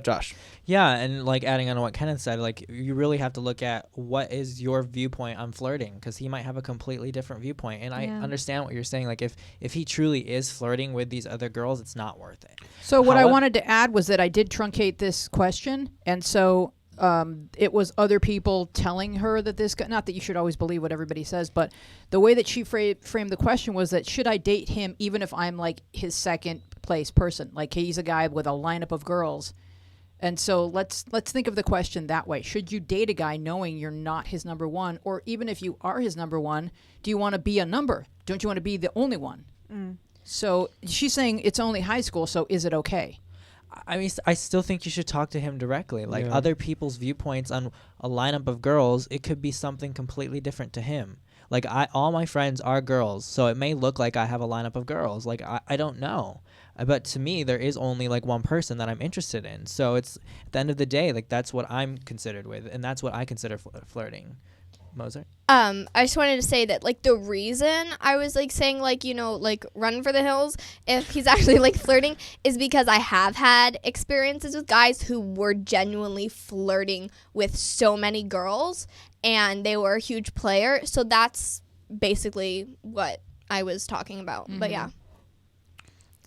Josh. Yeah, and like adding on to what Kenneth said, like you really have to look at what is your viewpoint on flirting, because he might have a completely different viewpoint. And I understand what you're saying. Like if he truly is flirting with these other girls, it's not worth it. So what I wanted to add was that I did truncate this question, and so it was other people telling her that this guy, not that you should always believe what everybody says, but the way that she framed the question was that should I date him even if I'm like his second place person, like he's a guy with a lineup of girls. And so let's think of the question that way. Should you date a guy knowing you're not his number one? Or even if you are his number one, do you want to be a number? Don't you want to be the only one? So she's saying it's only high school, so is it okay? I mean, I still think you should talk to him directly. Like other people's viewpoints on a lineup of girls, it could be something completely different to him. Like all my friends are girls, so it may look like I have a lineup of girls. Like I don't know. But to me, there is only like one person that I'm interested in. So it's at the end of the day, like that's what I'm considered with, and that's what I consider flirting. Moser? I just wanted to say that like the reason I was like saying like, you know, like run for the hills if he's actually like flirting is because I have had experiences with guys who were genuinely flirting with so many girls and they were a huge player. So that's basically what I was talking about. But yeah.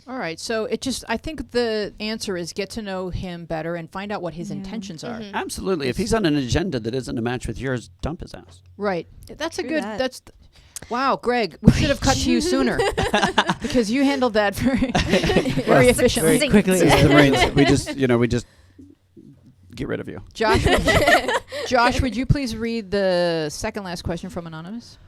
All right. So I think the answer is get to know him better and find out what his intentions are. Absolutely. If he's on an agenda that isn't a match with yours, dump his ass. Right. That's a good, wow, Greg, we should have cut to you sooner because you handled that very efficiently. Very quickly. We just get rid of you. Josh, would you please read the second last question from Anonymous?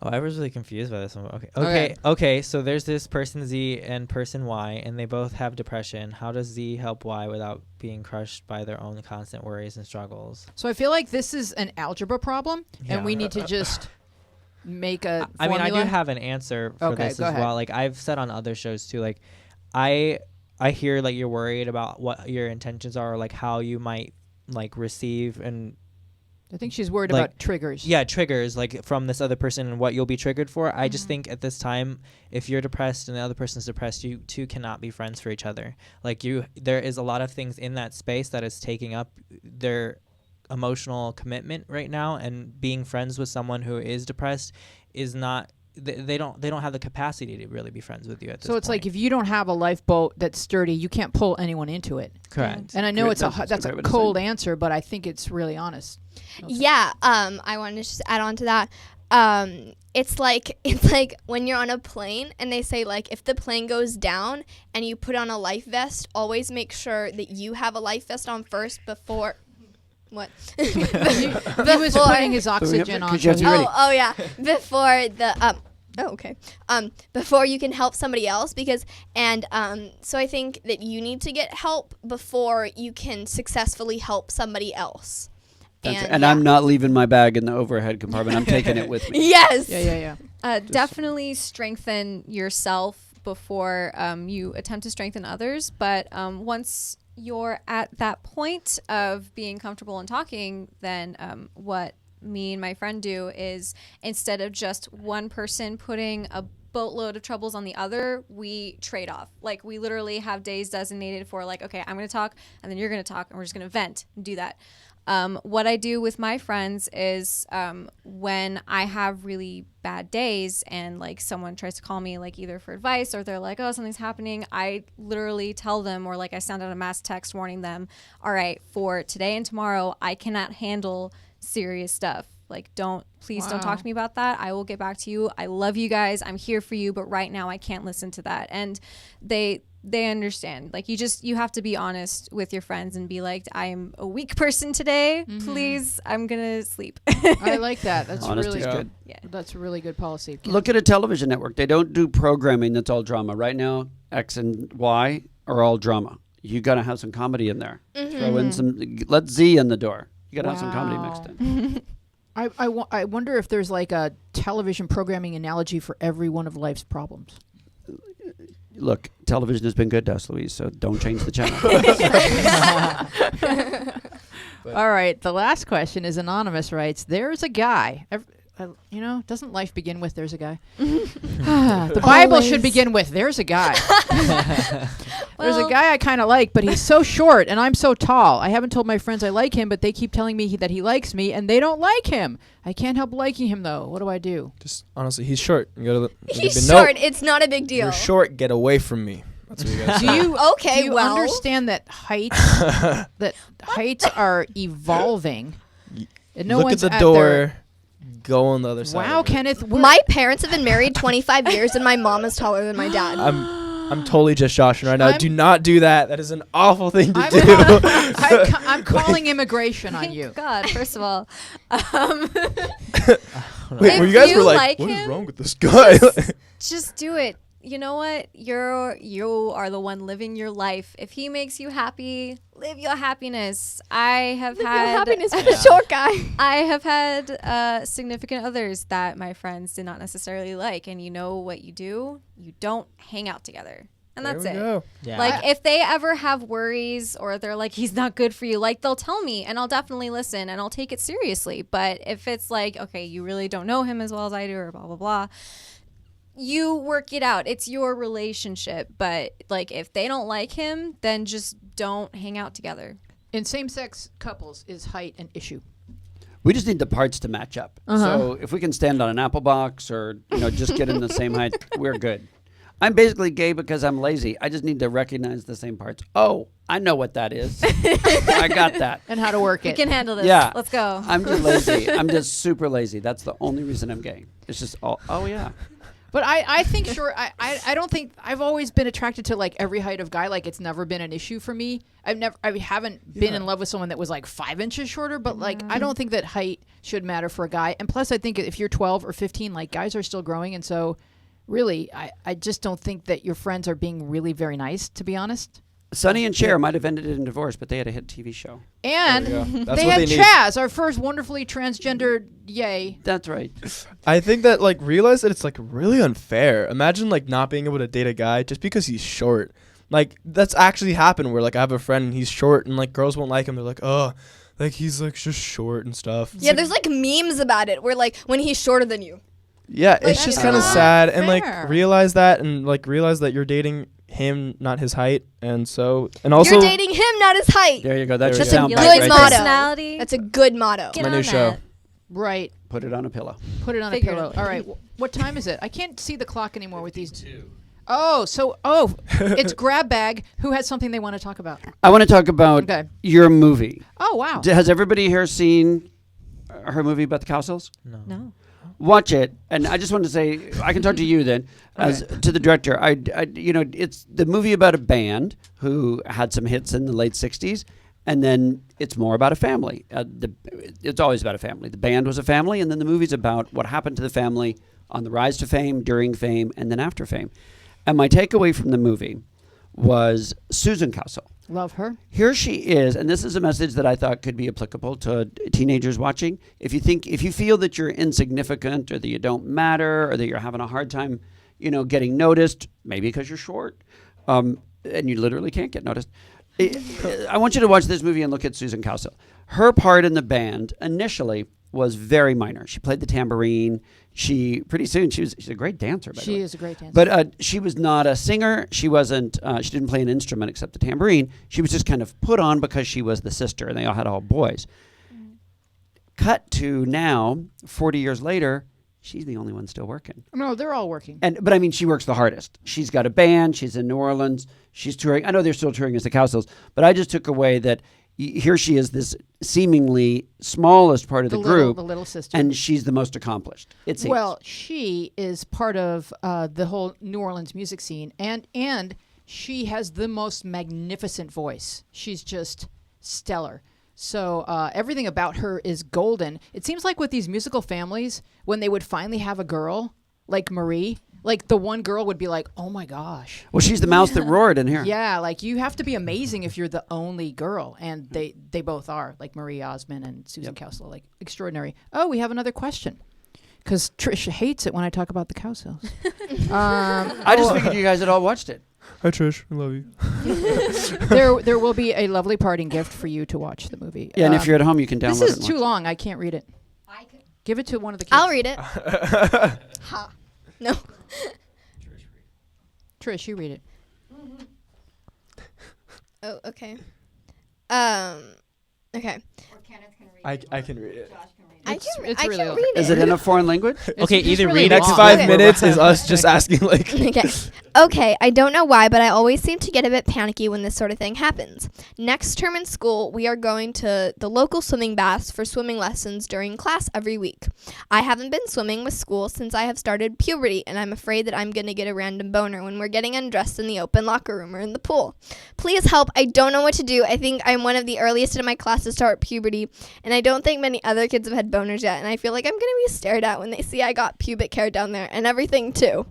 Oh, I was really confused by this one. Okay. Okay. So there's this person Z and person Y, and they both have depression. How does Z help Y without being crushed by their own constant worries and struggles? So I feel like this is an algebra problem, and we need to just make a formula. I mean, I do have an answer for this as well. Like I've said on other shows too. Like I hear like you're worried about what your intentions are, or like how you might like receive and. I think she's worried about triggers. Yeah, triggers, like from this other person and what you'll be triggered for. I just think at this time, if you're depressed and the other person's depressed, you two cannot be friends for each other. Like there is a lot of things in that space that is taking up their emotional commitment right now, and being friends with someone who is depressed is not. They don't have the capacity to really be friends with you at this point. So it's like if you don't have a lifeboat that's sturdy, you can't pull anyone into it. Correct. And I know that's a cold answer, but I think it's really honest. Yeah. I wanted to just add on to that. It's like when you're on a plane and they say like if the plane goes down and you put on a life vest, always make sure that you have a life vest on first before. What? He was putting his oxygen on. Oh yeah. Before the before you can help somebody else, because so I think that you need to get help before you can successfully help somebody else. And I'm not leaving my bag in the overhead compartment. I'm taking it with me. Yes. Yeah. Definitely strengthen yourself before you attempt to strengthen others. But once you're at that point of being comfortable and talking, then what me and my friend do is instead of just one person putting a boatload of troubles on the other, we trade off. Like we literally have days designated for like, okay, I'm going to talk and then you're going to talk and we're just going to vent and do that. What I do with my friends is when I have really bad days and like someone tries to call me like either for advice or they're like, oh, something's happening, I literally tell them, or like I send out a mass text warning them, all right, for today and tomorrow, I cannot handle serious stuff. Like please don't talk to me about that. I will get back to you. I love you guys. I'm here for you, but right now I can't listen to that. And they understand. Like you have to be honest with your friends and be like, I'm a weak person today. Please, I'm gonna sleep. I like that. That's Honesty is good. Yeah, that's a really good policy. Look at a television network. They don't do programming that's all drama. Right now, X and Y are all drama. You gotta have some comedy in there. Throw in some. Let Z in the door. You gotta have some comedy mixed in. I wonder if there's like a television programming analogy for every one of life's problems. look, television has been good to us, Louise, so don't change the channel. All right. The last question is anonymous. Writes, "There's a guy. Doesn't life begin with there's a guy? The Bible should begin with there's a guy. There's a guy I kind of like, but he's so short and I'm so tall. I haven't told my friends I like him, but they keep telling me that he likes me, and they don't like him. I can't help liking him though. What do I do?" Just honestly, he's short. He's short. It's not a big deal. You're short. Get away from me. That's what you gotta Do say. you Okay, do you well. understand that heights are evolving? And no Look at one's the their- door. Go on the other side. Wow, of it. Kenneth. My parents have been married 25 years, and my mom is taller than my dad. I'm totally just joshing right now. I'm- Do not do that. That is an awful thing to I'm, do. I'm calling immigration on you. God, first of all, Wait, If well, you guys you were like, like what is him, wrong with this guy? just do it. You know what? You are the one living your life. If he makes you happy, live your happiness. I have Live your had happiness with a short guy. I have had significant others that my friends did not necessarily like, and you know what you do? You don't hang out together. And There that's we it. go. Yeah. Like, if they ever have worries or they're like, he's not good for you, like, they'll tell me and I'll definitely listen and I'll take it seriously. But if it's like, okay, you really don't know him as well as I do, or blah, blah, blah, you work it out. It's your relationship. But, like, if they don't like him, then just don't hang out together. In same-sex couples, is height an issue? We just need the parts to match up. So if we can stand on an apple box or just get in the same height, we're good. I'm basically gay because I'm lazy. I just need to recognize the same parts. Oh, I know what that is. I got that. And how to work We it. can handle this. Yeah. Let's go. I'm just lazy. I'm just super lazy. That's the only reason I'm gay. It's just oh yeah. But I think I don't think I've always been attracted to like every height of guy. Like it's never been an issue for me. I haven't been in love with someone that was like 5 inches shorter, but like I don't think that height should matter for a guy. And plus I think if you're 12 or 15, like guys are still growing, and so really I just don't think that your friends are being really very nice, to be honest. Sonny and Cher might have ended in divorce, but they had a hit TV show. And There we go. That's they what had they need. Chaz, our first wonderfully transgendered yay. That's right. I think that like realize that it's like really unfair. Imagine like not being able to date a guy just because he's short. Like that's actually happened where like I have a friend and he's short and like girls won't like him. They're like, oh, like he's like just short and stuff. Yeah, there's like memes about it where like when he's shorter than you. Yeah, Like, it's just that's kind of not sad and like fair. realize that and like realize that you're dating him, not his height, and so and also You're dating him, not his height. There you go. That's There your we go. sound You Good like bite his right motto. there. personality? That's a good motto. Get my on new show. that. Right. Put it on a pillow. Put it on a Figure it pillow. out. All right. What time is it? I can't see the clock anymore with these. It's Grab Bag. Who has something they want to talk about? I want to talk about Okay. your movie. Oh, wow. Has everybody here seen her movie about the cow cells? No. Watch it, and I just want to say I can talk to you then, as to the director. It's the movie about a band who had some hits in the late '60s, and then it's more about a family. It's always about a family. The band was a family, and then the movie's about what happened to the family on the rise to fame, during fame, and then after fame. And my takeaway from the movie was Susan Castle. Love her. Here she is, and this is a message that I thought could be applicable to teenagers watching. If you feel that you're insignificant or that you don't matter or that you're having a hard time, getting noticed, maybe because you're short, and you literally can't get noticed. I want you to watch this movie and look at Susan Castle. Her part in the band initially was very minor. She played the tambourine. Pretty soon she's a great dancer. By the way. She is a great dancer. But she was not a singer. She wasn't. She didn't play an instrument except the tambourine. She was just kind of put on because she was the sister, and they all had all boys. Cut to now, 40 years later, she's the only one still working. No, they're all working. But I mean, she works the hardest. She's got a band. She's in New Orleans. She's touring. I know they're still touring as the Cowsills, but I just took away that here she is, this seemingly smallest part of the group, the little sister. and she's the most accomplished. It seems. Well, she is part of the whole New Orleans music scene, and she has the most magnificent voice. She's just stellar. So everything about her is golden. It seems like with these musical families, when they would finally have a girl like Marie, like the one girl would be like, "Oh my gosh." Well, she's the mouse that roared in here. Yeah, like you have to be amazing if you're the only girl, and they both are, like Marie Osmond and Susan Castle, like extraordinary. Oh, we have another question, because Trisha hates it when I talk about the cow cells. I just figured you guys had all watched it. Hi Trish, I love you. There will be a lovely parting gift for you to watch the movie. Yeah, and if you're at home, you can download it. This is and too watch it. long. I can't read it. Give it to one of the kids. I'll read it. Ha. No. Trish, you read it. Oh, okay. Okay. I can read it. I It's can really read long. it. Is it in a foreign language? Okay, it's either really read Next long. 5 Okay. minutes is us just asking like. Okay. Okay, I don't know why, but I always seem to get a bit panicky when this sort of thing happens. Next term in school, we are going to the local swimming baths for swimming lessons during class every week. I haven't been swimming with school since I have started puberty, and I'm afraid that I'm going to get a random boner when we're getting undressed in the open locker room or in the pool. Please help. I don't know what to do. I think I'm one of the earliest in my class to start puberty, and I don't think many other kids have had boners yet, and I feel like I'm going to be stared at when they see I got pubic hair down there and everything too.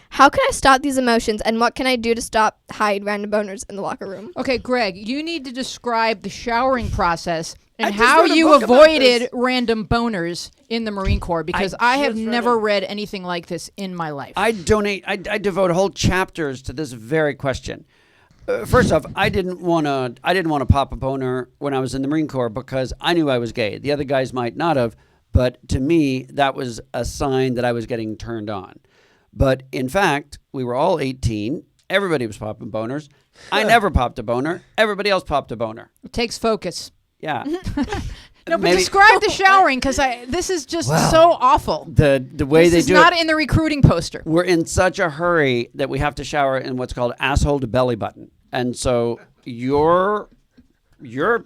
How can I stop these emotions, and what can I do to stop hide random boners in the locker room? Okay, Greg, you need to describe the showering process and I just how wrote a you book about avoided this. random boners in the Marine Corps, because I have just read never it. read anything like this in my life. I devote whole chapters to this very question. First off, I didn't want to pop a boner when I was in the Marine Corps because I knew I was gay. The other guys might not have, but to me, that was a sign that I was getting turned on. But in fact, we were all 18. Everybody was popping boners. I never popped a boner. Everybody else popped a boner. It takes focus. Yeah. No, but Maybe- describe the showering, because this is just so awful. The way This they is do not it, in the recruiting poster. we're in such a hurry that we have to shower in what's called asshole to belly button. And so your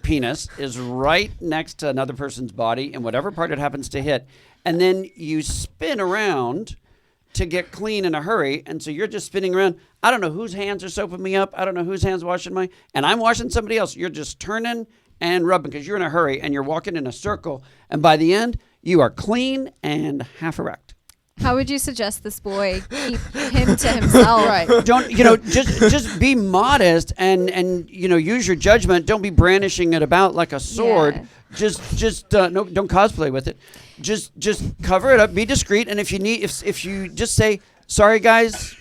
penis is right next to another person's body in whatever part it happens to hit. And then you spin around to get clean in a hurry. And so you're just spinning around. I don't know whose hands are soaping me up. I don't know whose hands washing and I'm washing somebody else. You're just turning and rubbing because you're in a hurry and you're walking in a circle. And by the end, you are clean and half erect. How would you suggest this boy keep him to himself? Right. Don't just be modest and use your judgment. Don't be brandishing it about like a sword. Yeah. Just don't cosplay with it. Just cover it up. Be discreet. And if you need, if you just say sorry, guys,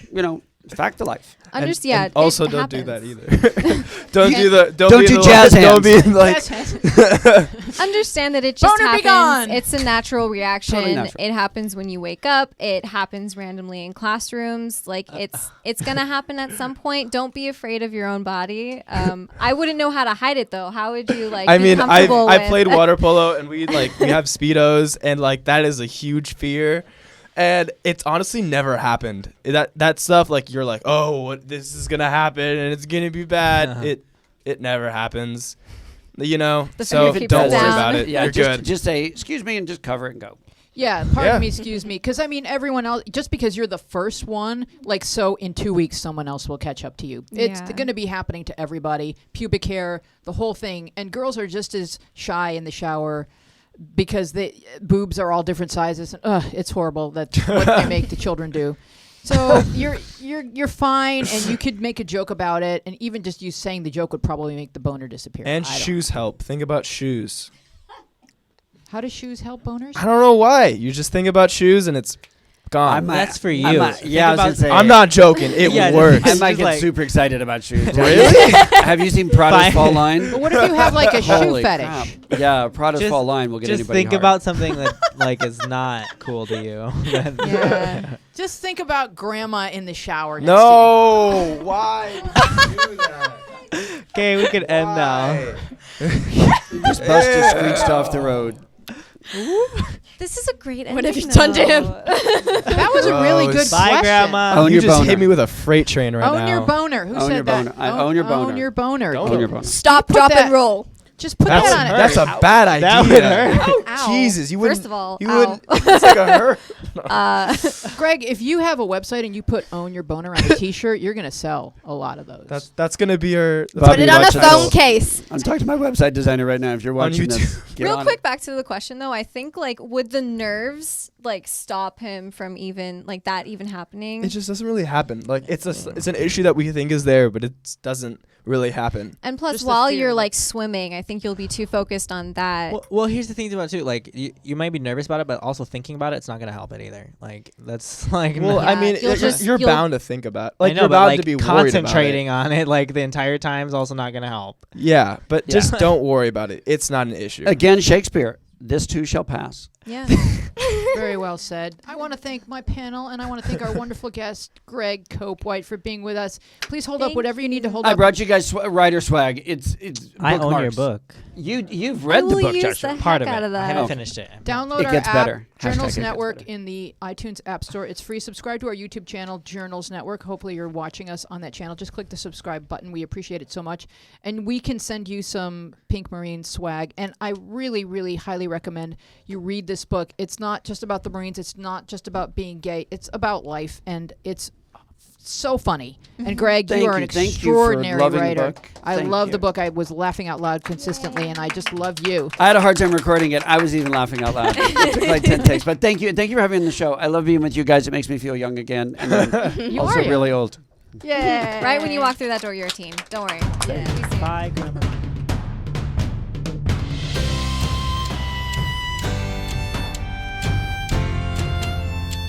fact of life. And It also don't do that happens. either. Don't do the Don't be do the jazz Don't hands. be like Understand that it just Boner be happens. gone. It's a natural reaction. Totally natural. It happens when you wake up. It happens randomly in classrooms. Like it's gonna happen at some point. Don't be afraid of your own body. I wouldn't know how to hide it though. How would you I be mean, comfortable I with- played water polo and we have Speedos and like that is a huge fear. And it's honestly never happened. That stuff like you're like, oh, this is gonna happen and it's gonna be bad. It never happens, The so fear keeps don't it worry down. about it. Yeah, You're just, good. just say excuse me and just cover it and go. Yeah, pardon me, excuse me. Because, I mean, everyone else, just because you're the first one, so in 2 weeks, someone else will catch up to you. It's Yeah. going to be happening to everybody. Pubic hair, the whole thing. And girls are just as shy in the shower because the boobs are all different sizes. And, it's horrible. That's what they make the children do. So you're fine, and you could make a joke about it. And even just you saying the joke would probably make the boner disappear. And I don't shoes help. Think about shoes. know. How does shoes help boners? I don't know why. You just think about shoes and it's gone. That's for you. I was Think gonna say. I'm not joking. It Yeah, works. I It's might just get like- super excited about shoes. Really? Have you seen Prada's Fine. Fall Line? But what if you have like a shoe Holy fetish? crap. Yeah, Prada's Just- Fall Line will get Just anybody think hard. about something that is not cool to you. Yeah. Just think about grandma in the shower. No. Why did you do that? Okay, we could end now. Why? This bus just screeched off the road. This is a great ending. What have you done to him? That was a really good Gross. Bye, question. Grandma. Own You your just boner. hit me with a freight train right now. Own your boner. Who Own said your that? boner. I own your boner. Own your boner. Don't Own your boner. Stop, Put drop, that- and roll. Just put That's that on it. that's a bad idea. That would hurt. Ow. Jesus, you wouldn't. First of all, you ow. wouldn't. It's like a hurt. Greg, if you have a website and you put "Own Your Boner" on a T-shirt, you're gonna sell a lot of those. That's gonna be our. Put Put it on a watch phone this. case. I'm talking to my website designer right now. If you're On watching this, YouTube. get Real on quick, it. back to the question though. I think would the nerves like stop him from even like that even happening. It just doesn't really happen. Like it's an issue that we think is there, but it doesn't really happen. And plus, Just the while fear you're of it. like swimming, I think you'll be too focused on that. Well, here's the thing about it too. Like you might be nervous about it, but also thinking about it, it's not gonna help it either. Like that's like. Well, Yeah, I mean, you're you'll- bound to think about. Like I know, you're but bound like to be worried about it. concentrating on it like the entire time is also not gonna help. Yeah, but Yeah. just don't worry about it. It's not an issue. Again, Shakespeare. This too shall pass. Yeah. Very well said. I want to thank my panel, and I want to thank our wonderful guest, Greg Cope-White, for being with us. Please hold up Thank whatever you need to hold I up. brought you guys writer swag. It's I own your bookmarks. book. You've read I the will book, use Joshua. the Part heck of out it. of I that. haven't Oh. finished it. Download It our gets app, better. Hashtag it Journals gets Network, better. in the iTunes App Store. It's free. Subscribe to our YouTube channel, Journals Network. Hopefully you're watching us on that channel. Just click the subscribe button. We appreciate it so much. And we can send you some Pink Marine swag. And I really, really highly recommend you read this book. It's not just about the Marines. It's not just about being gay. It's about life. And it's so funny. And Greg, Thank you are an you. Thank you for extraordinary loving the writer. book. I Thank love you. the book. I was laughing out loud consistently, and I just love you. I had a hard time recording it. I was even laughing out loud. It took like 10 takes. But thank you. Thank you for having me on the show. I love being with you guys. It makes me feel young again. And then You also are young. really old. Yeah. Right when you walk through that door, you're a teen. Don't worry. Bye, Grandma.